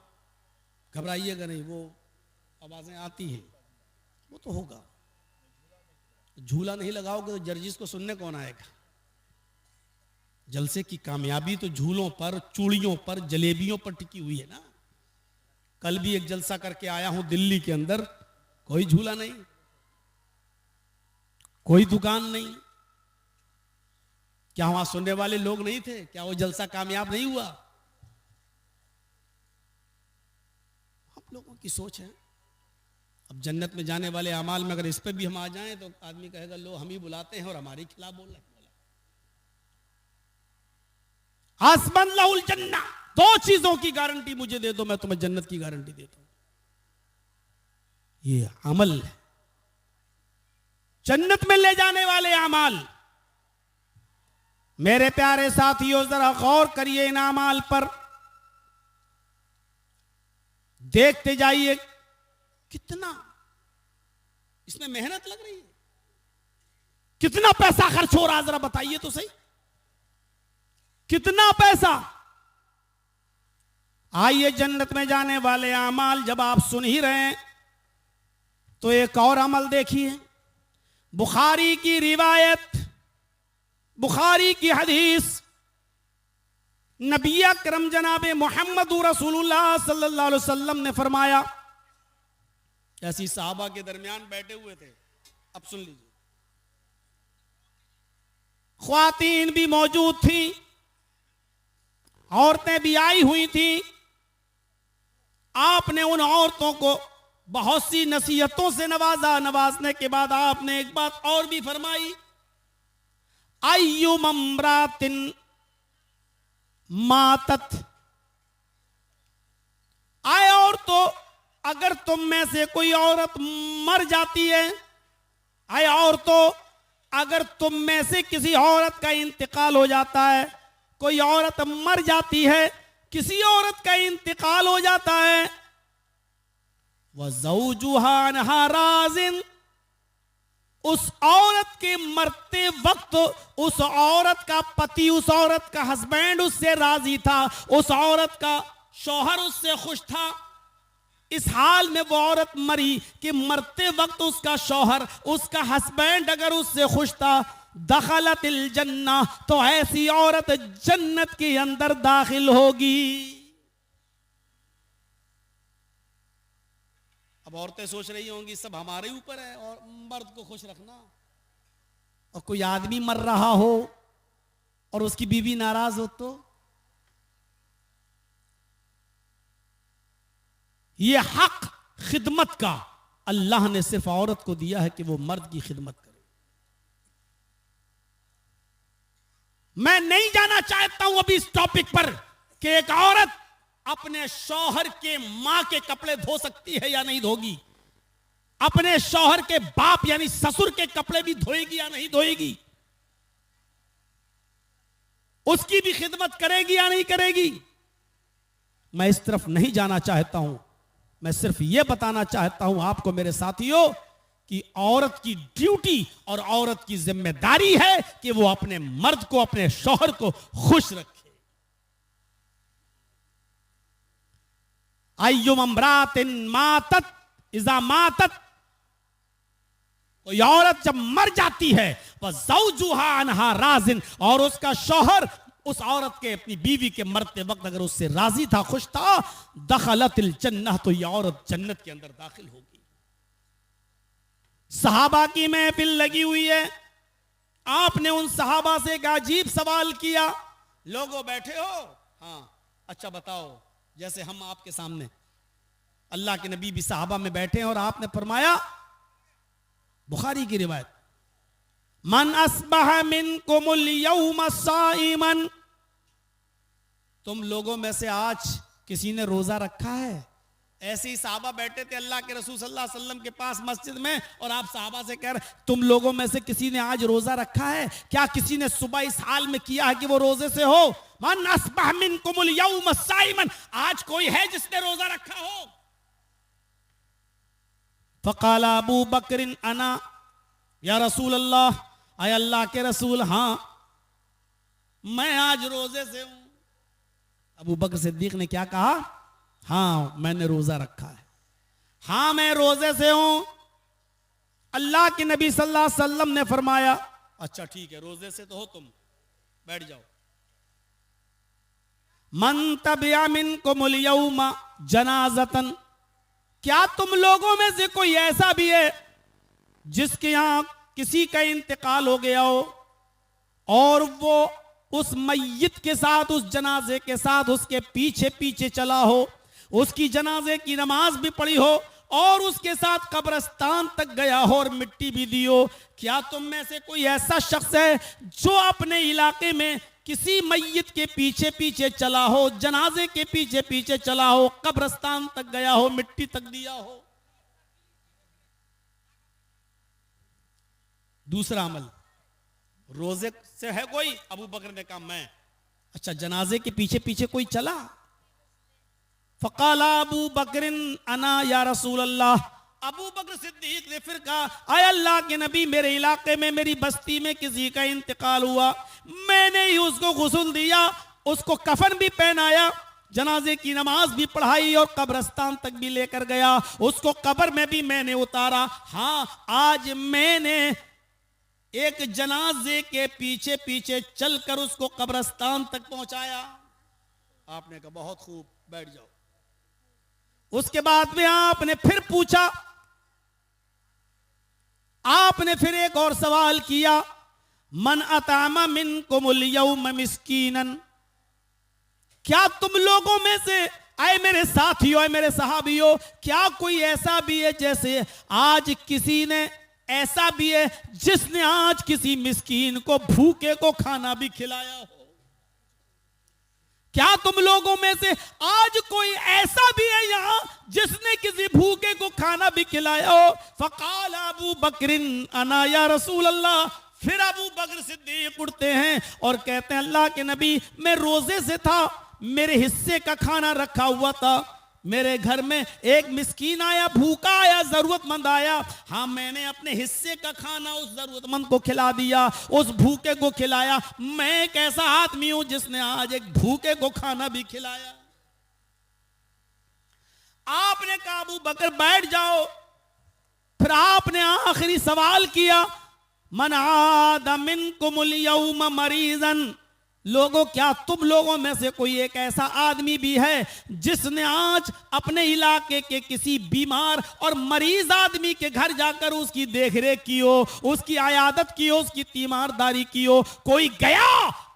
घबराइएगा नहीं, वो आवाजें आती हैं, वो तो होगा। झूला नहीं लगाओगे तो जर्जिस को सुनने कौन आएगा? जलसे की कामयाबी तो झूलों पर, चूड़ियों पर, जलेबियों पर टिकी हुई है ना। कल भी एक जलसा करके आया हूं दिल्ली के अंदर, कोई झूला नहीं, कोई दुकान नहीं। क्या वहां सुनने वाले लोग नहीं थे? क्या वो जलसा कामयाब नहीं हुआ? आप लोगों की सोच है। अब जन्नत में जाने वाले अमाल में अगर इस पे भी हम आ जाएं तो आदमी कहेगा लो हम ही बुलाते हैं और हमारे खिलाफ बोल रहे हैं। आसमान लाउल जन्ना, दो चीजों की गारंटी मुझे दे दो, मैं तुम्हें जन्नत की गारंटी देता हूं। ये अमल है, जन्नत में ले जाने वाले अमाल। मेरे प्यारे साथियों, जरा गौर करिए इन अमाल पर, देखते जाइए कितना इसमें मेहनत लग रही है, कितना पैसा खर्च हो रहा है, जरा बताइए तो सही, कितना पैसा। आइए, जन्नत में जाने वाले अमाल जब आप सुन ही रहे हैं तो एक और अमल देखिए। बुखारी की रिवायत, बुखारी की हदीस, नबी अकरम जनाब मोहम्मद रसूलुल्लाह सल्लल्लाहु अलैहि वसल्लम ने फरमाया। ऐसी साहबा के दरमियान बैठे हुए थे, अब सुन लीजिए। ख्वातीन भी मौजूद थी, औरतें भी आई हुई थी। आपने उन औरतों को बहुत सी नसीहतों से नवाजा। नवाजने के बाद आपने एक बात और भी फरमाई, अय्युम अम्रातिन मातत, आए और तो अगर तुम में से कोई औरत मर जाती है, आए और तो अगर तुम में से किसी औरत का इंतकाल हो जाता है, कोई औरत मर जाती है, किसी औरत का इंतकाल हो जाता है, वह ज़ौजुहा अन्हा राज़िन, उस औरत के मरते वक्त उस औरत का पति, उस औरत का हस्बैंड उससे राजी था, उस औरत का शौहर उससे खुश था। इस हाल में वो औरत मरी कि मरते वक्त उसका शौहर, उसका हस्बैंड अगर उससे खुश था, दखलतिल जन्ना, तो ऐसी औरत जन्नत के अंदर दाखिल होगी। अब औरतें सोच रही होंगी सब हमारे ऊपर है और मर्द को खुश रखना। और कोई आदमी मर रहा हो और उसकी बीवी नाराज हो तो ये हक खिदमत का अल्लाह ने सिर्फ औरत को दिया है कि वो मर्द की खिदमत करे। मैं नहीं जाना चाहता हूं अभी इस टॉपिक पर कि एक औरत अपने शौहर के मां के कपड़े धो सकती है या नहीं धोगी, अपने शौहर के बाप यानी ससुर के कपड़े भी धोएगी या नहीं धोएगी, उसकी भी खिदमत करेगी या नहीं करेगी। मैं इस तरफ नहीं जाना चाहता हूं। मैं सिर्फ यह बताना चाहता हूं आपको मेरे साथियों कि औरत की ड्यूटी और औरत की जिम्मेदारी है कि वो अपने मर्द को, अपने शौहर को खुश रखे। अय्युम अम्रातिन मातत इज़ा मातत, कोई औरत जब मर जाती है, वह ज़ौजुहा अन्हा राज़िन, और उसका शौहर उस औरत के, अपनी बीवी के मरते वक्त अगर उससे राजी था, खुश था, दखलतिल जन्नह, तो यह औरत जन्नत के अंदर दाखिल होगी। सहाबा की महफिल लगी हुई है। आपने उन सहाबा से एक अजीब सवाल किया, लोगों बैठे हो, हाँ अच्छा बताओ, जैसे हम आपके सामने, अल्लाह के नबी भी सहाबा में बैठे हैं और आपने फरमाया, बुखारी की रिवायत, मन अस्बह मिनकुमुल यौम साइमन, तुम लोगों में से आज किसी ने रोजा रखा है? ऐसे ही साहबा बैठे थे अल्लाह के रसूल सल्लल्लाहु अलैहि वसल्लम के पास मस्जिद में, और आप साहबा से कह रहे तुम लोगों में से किसी ने आज रोजा रखा है? क्या किसी ने सुबह इस हाल में किया है कि वो रोजे से हो? मन अस्बह मिनकुमुल यौम साइमन, आज कोई है जिसने रोजा रखा हो? फ़क़ाल अबू बकर अना या रसूल अल्लाह, आय अल्लाह के रसूल, हाँ मैं आज रोजे से हूं। अबू बकर सिद्दीक ने क्या कहा? हाँ मैंने रोजा रखा है, हाँ मैं रोजे से हूं। अल्लाह के नबी सल्लल्लाहु अलैहि वसल्लम ने फरमाया, अच्छा ठीक है, रोजे से तो हो तुम, बैठ जाओ। मन तबिया मिनकुमुल यौमा जनाज़तन, क्या तुम लोगों में से कोई ऐसा भी है जिसके यहां किसी का इंतकाल हो गया हो और वो उस मय्यत के साथ, उस जनाजे के साथ उसके पीछे पीछे चला हो, उसकी जनाजे की नमाज भी पढ़ी हो और उसके साथ कब्रिस्तान तक गया हो और मिट्टी भी दी हो? क्या तुम में से कोई ऐसा शख्स है जो अपने इलाके में किसी मय्यत के पीछे पीछे चला हो, जनाजे के पीछे पीछे चला हो, कब्रिस्तान तक गया हो, मिट्टी तक दिया हो? दूसरा अमल, रोजे से है कोई? अबू बकर ने कहा मैं। अच्छा, जनाजे के पीछे पीछे कोई चला? फ़क़ाला अबू बकर अना या रसूल अल्लाह, अबू बकर सिद्दीक ने फिर कहा, आय अल्लाह के नबी, मेरे इलाके में, मेरी बस्ती में किसी का इंतकाल हुआ, मैंने ही उसको गुस्ल दिया, उसको कफन भी पहनाया, जनाजे की नमाज भी पढ़ाई और कब्रिस्तान तक भी लेकर गया, उसको कब्र में भी मैंने उतारा। हाँ, आज मैंने एक जनाजे के पीछे पीछे चलकर उसको कब्रिस्तान तक पहुंचाया। आपने कहा बहुत खूब, बैठ जाओ। उसके बाद में आपने फिर पूछा, आपने फिर एक और सवाल किया, मन अतामा मिनकुमुल यौम मिस्कीनन, क्या तुम लोगों में से, आए मेरे साथियों, आए मेरे सहाबियों, क्या कोई ऐसा भी है जैसे आज किसी ने, ऐसा भी है जिसने आज किसी मिस्कीन को, भूखे को खाना भी खिलाया हो? क्या तुम लोगों में से आज कोई ऐसा भी है यहां जिसने किसी भूखे को खाना भी खिलाया हो? फ़क़ाल अबू बकरिन अना या रसूल अल्लाह, फिर अबू बकर सिद्दीक उठते हैं और कहते हैं, अल्लाह के नबी, मैं रोजे से था, मेरे हिस्से का खाना रखा हुआ था, मेरे घर में एक मिस्कीन आया, भूखा आया, जरूरतमंद आया, हाँ मैंने अपने हिस्से का खाना उस जरूरतमंद को खिला दिया, उस भूखे को खिलाया। मैं एक ऐसा आदमी हूं जिसने आज एक भूखे को खाना भी खिलाया। आपने कहा अबू बकर बैठ जाओ। फिर आपने आखिरी सवाल किया, मन आद मिनकुमुल यौम मरीजन, लोगों क्या तुम लोगों में से कोई एक ऐसा आदमी भी है जिसने आज अपने इलाके के किसी बीमार और मरीज आदमी के घर जाकर उसकी देखरेख की हो, उसकी आयादत की हो, उसकी तीमारदारी की हो? कोई गया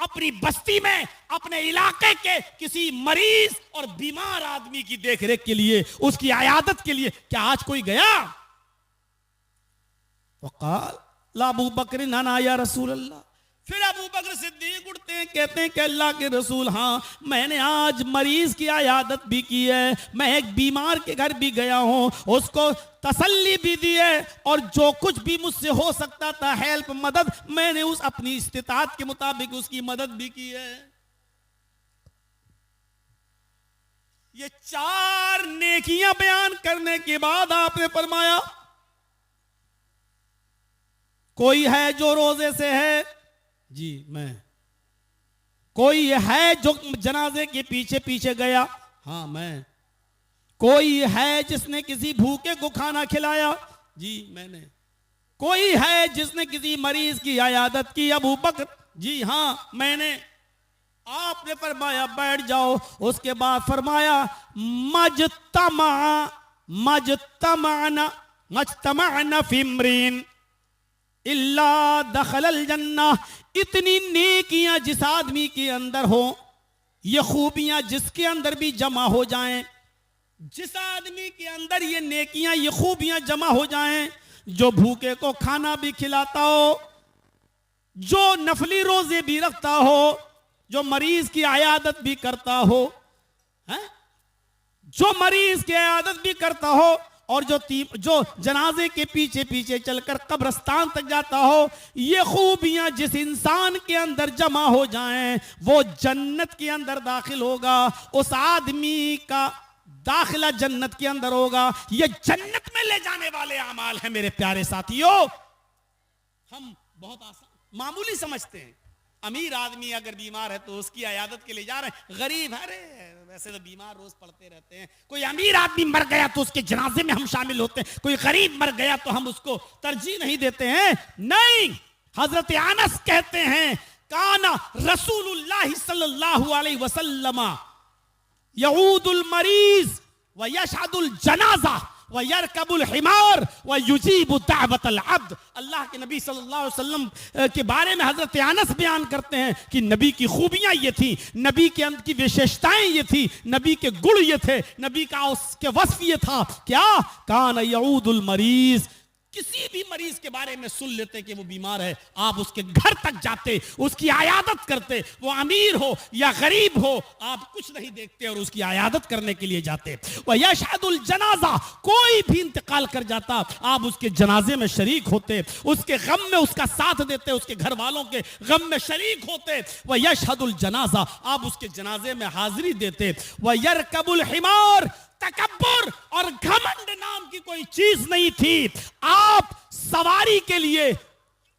अपनी बस्ती में अपने इलाके के किसी मरीज और बीमार आदमी की देखरेख के लिए, उसकी आयादत के लिए, क्या आज कोई गया? वक़ाल अबू बकर अना या रसूल अल्लाह, फिर अबू बकर सिद्दीक उठते हैं, कहते हैं कि अल्लाह के रसूल, हाँ मैंने आज मरीज की आयादत भी की है, मैं एक बीमार के घर भी गया हूं, उसको तसल्ली भी दी है, और जो कुछ भी मुझसे हो सकता था हेल्प, मदद, मैंने उस अपनी इस्तिताअत के मुताबिक उसकी मदद भी की है। ये 4 नेकियां बयान करने के बाद आपने फरमाया, कोई है जो रोजे से है? जी मैं। कोई है जो जनाजे के पीछे पीछे गया? हाँ मैं। कोई है जिसने किसी भूखे को खाना खिलाया? जी मैंने। कोई है जिसने किसी मरीज की आयादत की? अबू बकर। जी हाँ मैंने। आपने फरमाया बैठ जाओ। उसके बाद फरमाया मजतमाना फिमरीन इल्ला दखलल जन्ना, इतनी नेकियां जिस आदमी के अंदर हो, ये खूबियां जिसके अंदर भी जमा हो जाएं, जिस आदमी के अंदर ये नेकियां, ये खूबियां जमा हो जाएं, जो भूखे को खाना भी खिलाता हो, जो नफली रोजे भी रखता हो, जो मरीज की आयादत भी करता हो, है? जो मरीज की आयादत भी करता हो, और जो जनाजे के पीछे पीछे चलकर कब्रिस्तान तक जाता हो, ये खूबियां जिस इंसान के अंदर जमा हो जाएं, वो जन्नत के अंदर दाखिल होगा। उस आदमी का दाखिला जन्नत के अंदर होगा। ये जन्नत में ले जाने वाले अमाल हैं मेरे प्यारे साथियों। हम बहुत आसान मामूली समझते हैं। अमीर आदमी अगर बीमार है तो उसकी अयादत के लिए जा रहे हैं। गरीब है, अरे वैसे तो बीमार रोज पड़ते रहते हैं। कोई अमीर आदमी मर गया तो उसके जनाजे में हम शामिल होते हैं। कोई गरीब मर गया तो हम उसको तरजीह नहीं देते हैं। नहीं, हजरत अनस कहते हैं काना रसूलुल्लाह सल्लल्लाहु अलैहि वसल्लम यऊदुल मरीज व यशहदुल जनाजा व यरकबुल हिमार व युजीबु दावतल अब्द। अल्लाह के नबी सल्लल्लाहु अलैहि वसल्लम के बारे में हजरत अनस बयान करते हैं कि नबी की खूबियां ये थी, नबी के अंदर की विशेषताएं ये थी, नबी के गुण ये थे, नबी का उसके वस्फ ये था। क्या? कान यऊदुल मरीज, किसी भी मरीज के बारे में सुन लेते कि वो बीमार है, आप उसके घर तक जाते, उसकी आयादत करते। वो अमीर हो या गरीब हो, आप कुछ नहीं देखते और उसकी आयादत करने के लिए जाते। वह यशहदुल जनाजा, कोई भी इंतकाल कर जाता, आप उसके जनाजे में शरीक होते, उसके गम में उसका साथ देते, उसके घर वालों के गम में शरीक होते। वह यशहदुल जनाजा, आप उसके जनाजे में हाजिरी देते। वह यरकबुल हिमार, तकब्बुर और घमंड नाम की कोई चीज नहीं थी। आप सवारी के लिए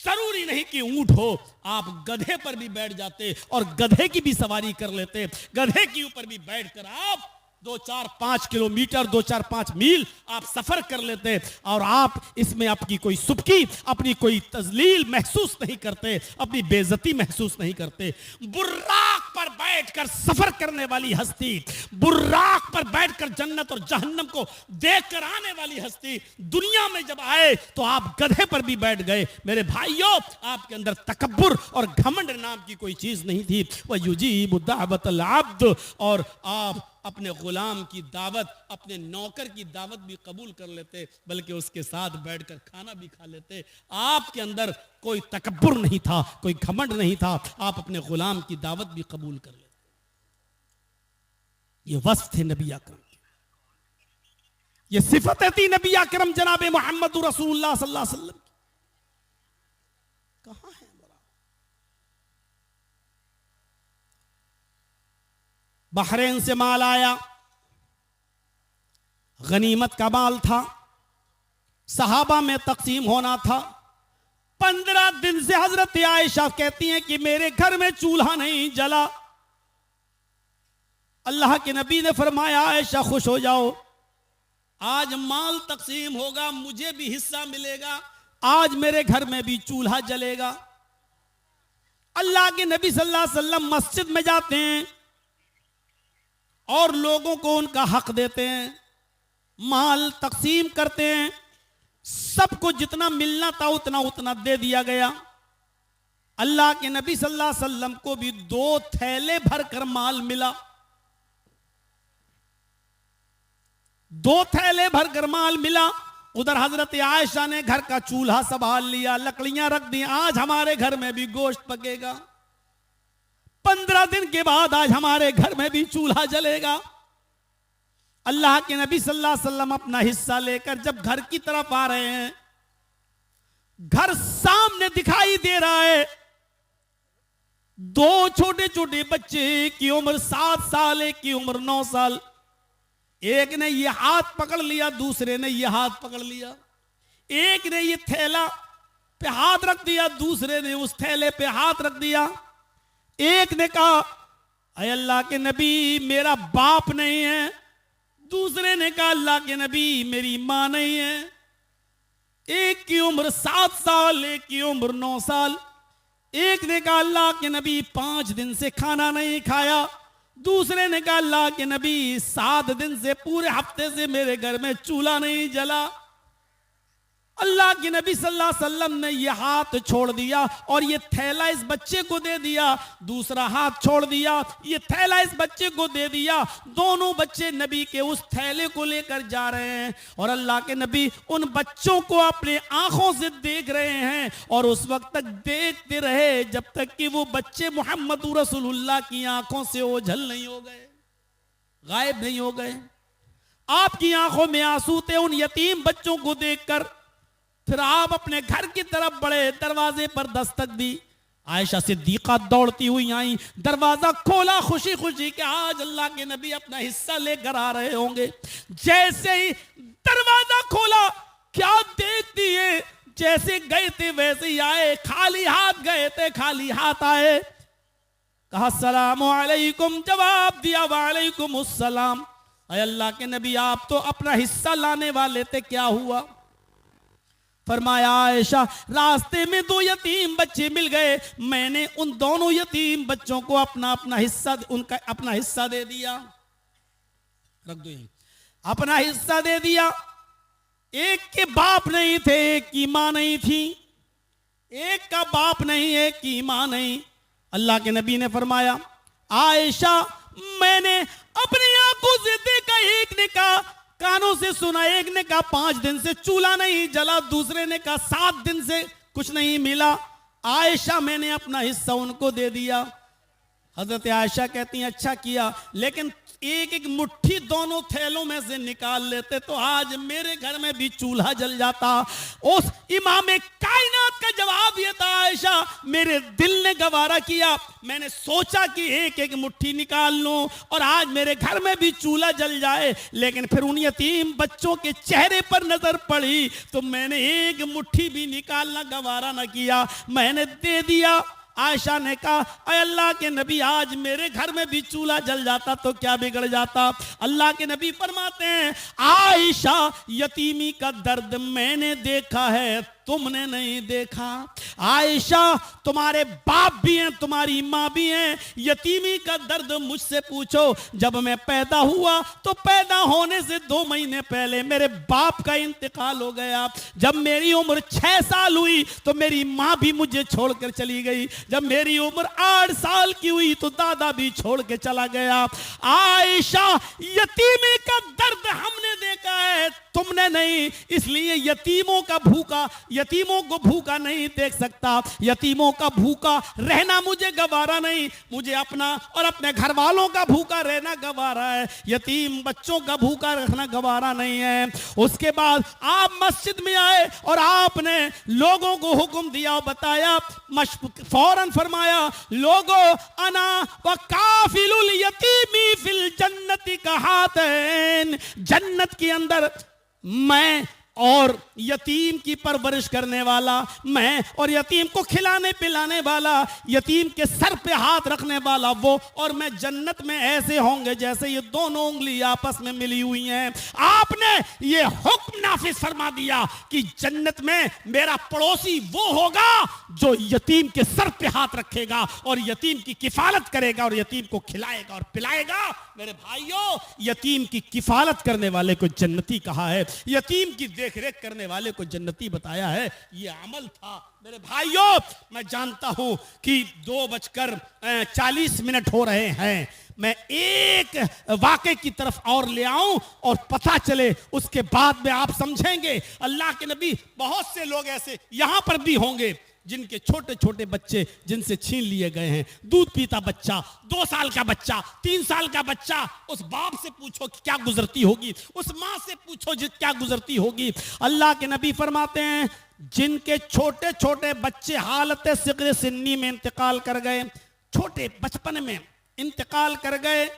जरूरी नहीं कि ऊंट हो, आप गधे पर भी बैठ जाते और गधे की भी सवारी कर लेते। गधे के ऊपर भी बैठकर आप 2-4-5 किलोमीटर, 2-4-5 मील आप सफर कर लेते और आप इसमें अपनी कोई सुबकी, अपनी कोई तजलील महसूस नहीं करते, अपनी बेइज्जती महसूस नहीं करते। बुर्राक पर बैठकर सफर करने वाली हस्ती, बुर्राक पर बैठकर जन्नत और जहन्नम को देखकर आने वाली हस्ती दुनिया में जब आए तो आप गधे पर भी बैठ गए। मेरे भाइयों, आपके अंदर तकब्बुर और घमंड नाम की कोई चीज नहीं थी। वह युजीबु दावतल अब्द, और आप अपने गुलाम की दावत, अपने नौकर की दावत भी कबूल कर लेते, बल्कि उसके साथ बैठकर खाना भी खा लेते। आपके अंदर कोई तकब्बुर नहीं था, कोई घमंड नहीं था, आप अपने गुलाम की दावत भी कबूल कर लेते। ये वस्फ थे नबी अकरम के, ये सिफत थी नबी अकरम जनाब मोहम्मद रसूलुल्लाह सल्लल्लाहु अलैहि वसल्लम। कहां है? बहरीन से माल आया, गनीमत का माल था, सहाबा में तकसीम होना था। 15 दिन से हजरत आयशा कहती हैं कि मेरे घर में चूल्हा नहीं जला। अल्लाह के नबी ने फरमाया आयशा खुश हो जाओ, आज माल तकसीम होगा, मुझे भी हिस्सा मिलेगा, आज मेरे घर में भी चूल्हा जलेगा। अल्लाह के नबी सल्लल्लाहु अलैहि वसल्लम मस्जिद में जाते हैं और लोगों को उनका हक देते हैं, माल तकसीम करते हैं। सबको जितना मिलना था उतना उतना दे दिया गया। अल्लाह के नबी सल्लल्लाहु अलैहि वसल्लम को भी 2 थैले भरकर माल मिला। 2 थैले भरकर माल मिला। उधर हजरत आयशा ने घर का चूल्हा संभाल लिया, लकड़ियां रख दी, आज हमारे घर में भी गोश्त पकेगा। 15 दिन के बाद आज हमारे घर में भी चूल्हा जलेगा। अल्लाह के नबी सल्लल्लाहु अलैहि वसल्लम अपना हिस्सा लेकर जब घर की तरफ आ रहे हैं, घर सामने दिखाई दे रहा है। 2 छोटे छोटे बच्चे, एक की उम्र 7 साल, एक की उम्र 9 साल। एक ने ये हाथ पकड़ लिया, दूसरे ने ये हाथ पकड़ लिया। एक ने ये थैला पे हाथ रख दिया, दूसरे ने उस थैले पे हाथ रख दिया। एक ने कहा अय अल्लाह के नबी मेरा बाप नहीं है, दूसरे ने कहा अल्लाह के नबी मेरी मां नहीं है। एक की उम्र 7 साल, एक की उम्र 9 साल। एक ने कहा अल्लाह के नबी 5 दिन से खाना नहीं खाया, दूसरे ने कहा अल्लाह के नबी 7 दिन से, पूरे हफ्ते से मेरे घर में चूल्हा नहीं जला। अल्लाह के नबी सल्लल्लाहु अलैहि वसल्लम ने यह हाथ छोड़ दिया और ये थैला इस बच्चे को दे दिया, दूसरा हाथ छोड़ दिया, ये थैला इस बच्चे को दे दिया। दोनों बच्चे नबी के उस थैले को लेकर जा रहे हैं और अल्लाह के नबी उन बच्चों को अपने आंखों से देख रहे हैं और उस वक्त तक देखते रहे जब तक कि वो बच्चे मोहम्मद रसूलुल्लाह की आंखों से ओझल नहीं हो गए, गायब नहीं हो गए। आपकी आंखों में आंसू थे उन यतीम बच्चों को देखकर। फिर आप अपने घर की तरफ बढ़े, दरवाजे पर दस्तक दी। आयशा सिद्दीका दौड़ती हुई आई, दरवाजा खोला खुशी खुशी कि आज अल्लाह के नबी अपना हिस्सा लेकर आ रहे होंगे। जैसे ही दरवाजा खोला, क्या देखती है, जैसे गए थे वैसे ही आए, खाली हाथ गए थे खाली हाथ आए। कहा सलाम अलैकुम, जवाब दिया वालेकुम अस्सलाम। अल्लाह के नबी आप तो अपना हिस्सा लाने वाले थे, क्या हुआ? फरमाया आयशा रास्ते में दो यतीम बच्चे मिल गए, मैंने उन दोनों यतीम बच्चों को अपना अपना हिस्सा, उनका अपना हिस्सा दे दिया। रख दो यहीं, अपना हिस्सा दे दिया। एक के बाप नहीं थे, एक की मां नहीं थी, एक का बाप नहीं, एक की मां नहीं। अल्लाह के नबी ने फरमाया आयशा मैंने अपनी आंखों से देखा, एक ने कहा कानों से सुना, एक ने कहा 5 दिन से चूल्हा नहीं जला, दूसरे ने कहा 7 दिन से कुछ नहीं मिला। आयशा मैंने अपना हिस्सा उनको दे दिया। हजरत आयशा कहती हैं अच्छा किया, लेकिन एक एक मुट्ठी दोनों थैलों में से निकाल लेते तो आज मेरे घर में भी चूल्हा जल जाता। उस इमाम कायनात का जवाब यह था आयशा मेरे दिल ने गवारा किया, मैंने सोचा कि एक एक मुट्ठी निकाल लूं और आज मेरे घर में भी चूल्हा जल जाए, लेकिन फिर उन यतीम बच्चों के चेहरे पर नजर पड़ी तो मैंने एक मुट्ठी भी निकालना गवारा न किया, मैंने दे दिया। आयशा ने कहा अय अल्लाह के नबी आज मेरे घर में भी चूल्हा जल जाता तो क्या बिगड़ जाता। अल्लाह के नबी फरमाते हैं आयशा यतीमी का दर्द मैंने देखा है, तुमने नहीं देखा। आयशा तुम्हारे बाप भी हैं, तुम्हारी माँ भी हैं, यतीमी का दर्द मुझसे पूछो। जब मैं पैदा हुआ तो पैदा होने से 2 महीने पहले मेरे बाप का इंतकाल हो गया। जब मेरी उम्र 6 साल हुई तो मेरी माँ भी मुझे छोड़कर चली गई। जब मेरी उम्र 8 साल की हुई तो दादा भी छोड़ के चला गया। आयशा यतीमी का दर्द हमने देखा है, तुमने नहीं, इसलिए यतीमों का भूखा, यतीमों को भूखा नहीं देख सकता, यतीमों का भूखा रहना मुझे गवारा नहीं, मुझे अपना और अपने घर वालों का भूखा रहना गवारा है, यतीम बच्चों का भूखा रखना गवारा नहीं है। उसके बाद आप मस्जिद में आए और आपने लोगों को हुक्म दिया और बताया, फौरन फरमाया लोगों अना व काफिलुल यतीमी फिल जन्नति कहातैन, जन्नत के अंदर मैं और यतीम की परवरिश करने वाला, मैं और यतीम को खिलाने पिलाने वाला, यतीम के सर पे हाथ रखने वाला वो और मैं जन्नत में ऐसे होंगे जैसे ये दोनों उंगली आपस में मिली हुई हैं। आपने ये हुक्म नाफिज फरमा दिया कि जन्नत में मेरा पड़ोसी वो होगा जो यतीम के सर पे हाथ रखेगा और यतीम की किफालत करेगा और यतीम को खिलाएगा और पिलाएगा। मेरे भाइयों यतीम की किफालत करने वाले को जन्नती कहा है, यतीम की देखरेख करने वाले को जन्नती बताया है। ये अमल था। मेरे भाइयों मैं जानता हूं कि 2:40 हो रहे हैं, मैं एक वाक़े की तरफ और ले आऊं और पता चले, उसके बाद में आप समझेंगे। अल्लाह के नबी बहुत से लोग ऐसे यहां पर भी होंगे जिनके छोटे छोटे बच्चे जिनसे छीन लिए गए हैं। दूध पीता बच्चा, 2 साल का बच्चा, 3 साल का बच्चा, उस बाप से पूछो कि क्या गुजरती होगी, उस माँ से पूछो क्या गुजरती होगी। अल्लाह के नबी फरमाते हैं जिनके छोटे छोटे बच्चे हालत सिगरे सिन्नी में इंतकाल कर गए, छोटे बचपन में इंतकाल कर गए,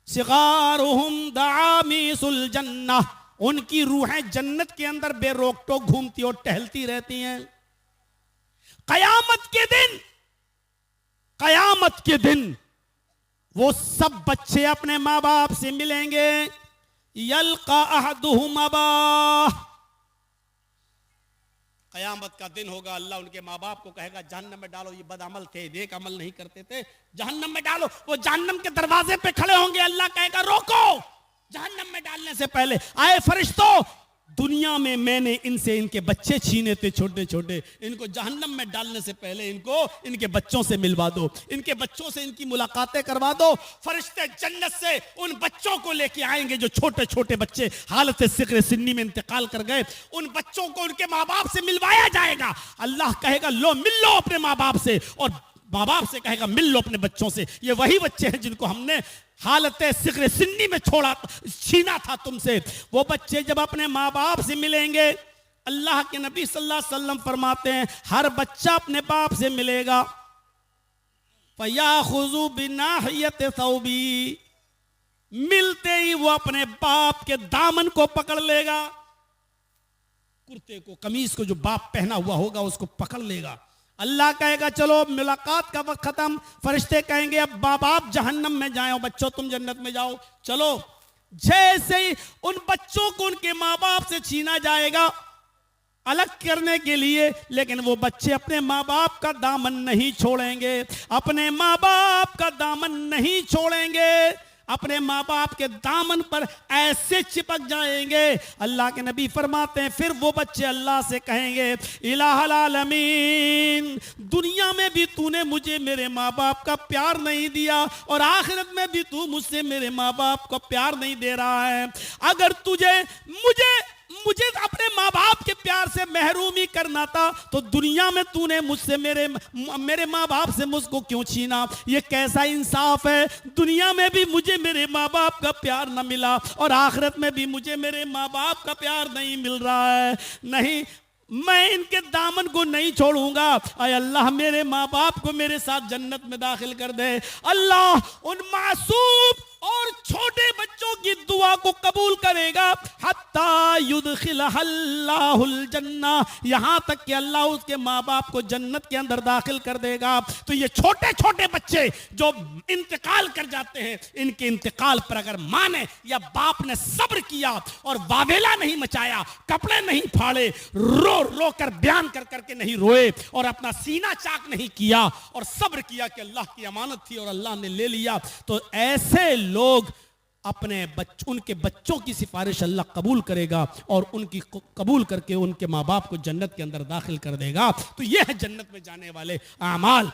सिगारुहुम दामीसुल जन्नह, उनकी रूहें जन्नत के अंदर बेरोक टोक घूमती और टहलती रहती हैं। कयामत के दिन वो सब बच्चे अपने माँ बाप से मिलेंगे। यल्का अहदुहुम अबाह, कयामत का दिन होगा, अल्लाह उनके माँ बाप को कहेगा जहन्नम में डालो, ये बदअमल थे, नेक अमल नहीं करते थे, जहन्नम में डालो। वो जहन्नम के दरवाजे पे खड़े होंगे, अल्लाह कहेगा रोको, जहन्नम में डालने से पहले आए फरिश्तों दुनिया में मैंने इनसे इनके बच्चे छीने थे छोटे छोटे, इनको जहन्नम में डालने से पहले इनको इनके बच्चों से मिलवा दो, इनके बच्चों से इनकी मुलाकातें करवा दो। फरिश्ते जन्नत से उन बच्चों को लेके आएंगे जो छोटे छोटे बच्चे हालत सिक्र सिन्नी में इंतकाल कर गए। उन बच्चों को उनके माँ बाप से मिलवाया जाएगा। अल्लाह कहेगा लो मिल लो अपने माँ बाप से, और माँ बाप से कहेगा मिल लो अपने बच्चों से। ये वही बच्चे हैं जिनको हमने हालत सिक्र सिन्नी में छीना था तुमसे। वो बच्चे जब अपने माँ बाप से मिलेंगे, अल्लाह के नबी सल्लल्लाहु अलैहि वसल्लम फरमाते हैं हर बच्चा अपने बाप से मिलेगा। फयाखुज़ु बिनाहियत सौबी, मिलते ही वो अपने बाप के दामन को पकड़ लेगा, कुर्ते को कमीज को जो बाप पहना हुआ होगा उसको पकड़ लेगा। अल्लाह कहेगा चलो मुलाकात का वक्त खत्म। फरिश्ते कहेंगे अब बाप जहन्नम में जाओ, बच्चों तुम जन्नत में जाओ। चलो, जैसे ही उन बच्चों को उनके माँ बाप से छीना जाएगा अलग करने के लिए, लेकिन वो बच्चे अपने माँ बाप का दामन नहीं छोड़ेंगे, अपने माँ बाप का दामन नहीं छोड़ेंगे, अपने माँ बाप के दामन पर ऐसे चिपक जाएंगे। अल्लाह के नबी फरमाते हैं फिर वो बच्चे अल्लाह से कहेंगे इलाहुल आलमीन, दुनिया में भी तूने मुझे मेरे माँ बाप का प्यार नहीं दिया और आखिरत में भी तू मुझसे मेरे माँ बाप का प्यार नहीं दे रहा है। अगर तुझे मुझे अपने माँ बाप के प्यार से महरूमी करना था तो दुनिया में तूने मुझसे मेरे माँ बाप से मुझको क्यों छीना? ये कैसा इंसाफ है? दुनिया में भी मुझे मेरे माँ बाप का प्यार न मिला और आखिरत में भी मुझे मेरे माँ बाप का प्यार नहीं मिल रहा है। नहीं, मैं इनके दामन को नहीं छोड़ूंगा। अय अल्लाह मेरे माँ बाप को मेरे साथ जन्नत में दाखिल कर दे। अल्लाह उन मासूम और छोटे बच्चों की दुआ को कबूल करेगा। हत्ता युदखिलहल्लाहुल जन्ना, यहाँ तक कि अल्लाह उसके माँ बाप को जन्नत के अंदर दाखिल कर देगा। तो ये छोटे छोटे बच्चे जो इंतकाल कर जाते हैं, इनके इंतकाल पर अगर माँ ने या बाप ने सब्र किया और वावेला नहीं मचाया, कपड़े नहीं फाड़े, रो रो कर बयान कर करके नहीं रोए और अपना सीना चाक नहीं किया और सब्र किया कि अल्लाह की अमानत थी और अल्लाह ने ले लिया, तो ऐसे लोग अपने उनके बच्चों की सिफारिश अल्लाह कबूल करेगा और उनकी कबूल करके उनके माँ बाप को जन्नत के अंदर दाखिल कर देगा। तो ये है जन्नत में जाने वाले आमाल।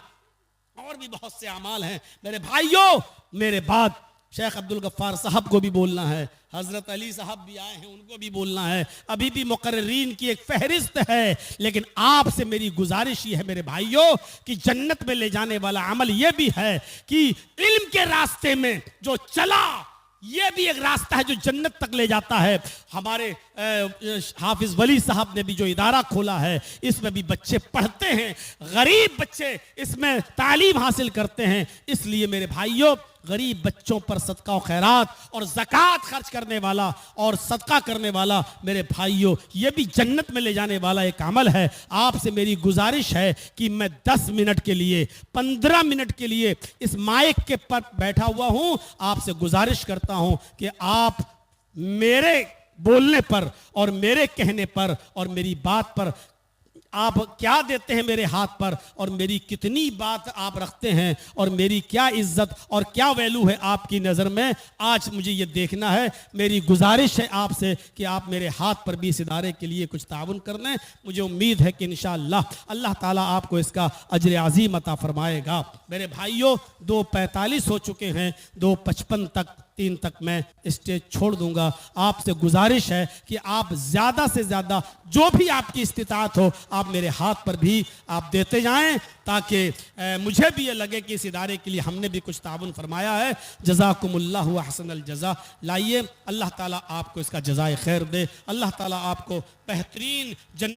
और भी बहुत से आमाल हैं मेरे भाइयों। मेरे बाद शेख अब्दुल गफ्फार साहब को भी बोलना है, हजरत अली साहब भी आए हैं उनको भी बोलना है, अभी भी मुकर्रिरीन की एक फहरिस्त है। लेकिन आपसे मेरी गुजारिश ये है मेरे भाइयों कि जन्नत में ले जाने वाला अमल ये भी है कि इल्म के रास्ते में जो चला, ये भी एक रास्ता है जो जन्नत तक ले जाता है। हमारे हाफिज वली साहब ने भी जो इदारा खोला है, इसमें भी बच्चे पढ़ते हैं, गरीब बच्चे इसमें तालीम हासिल करते हैं। इसलिए मेरे भाइयों, गरीब बच्चों पर सदका और खैरात और ज़कात खर्च करने वाला और सदका करने वाला मेरे भाइयों, ये भी जन्नत में ले जाने वाला एक अमल है। आपसे मेरी गुजारिश है कि मैं 10 मिनट के लिए 15 मिनट के लिए इस माइक के पर बैठा हुआ हूं, आपसे गुजारिश करता हूं कि आप मेरे बोलने पर और मेरे कहने पर और मेरी बात पर आप क्या देते हैं मेरे हाथ पर और मेरी कितनी बात आप रखते हैं और मेरी क्या इज्जत और क्या वैल्यू है आपकी नज़र में, आज मुझे ये देखना है। मेरी गुजारिश है आपसे कि आप मेरे हाथ पर भी इस इदारे के लिए कुछ ताउन कर लें। मुझे उम्मीद है कि इंशाअल्लाह अल्लाह ताला आपको इसका अजर अज़ीम अता फरमाएगा। मेरे भाइयों, 2:45 हो चुके हैं, 2:55 तक 3 तक मैं स्टेज छोड़ दूंगा। आपसे गुजारिश है कि आप ज़्यादा से ज़्यादा जो भी आपकी इस्तिताअत हो आप मेरे हाथ पर भी आप देते जाएं, ताकि मुझे भी ये लगे कि इस इदारे के लिए हमने भी कुछ ताउन फरमाया है। जज़ाकुमुल्लाहु अहसनल जज़ा। लाइए, अल्लाह ताला आपको इसका जज़ाए खैर दे, अल्लाह ताला आपको बेहतरीन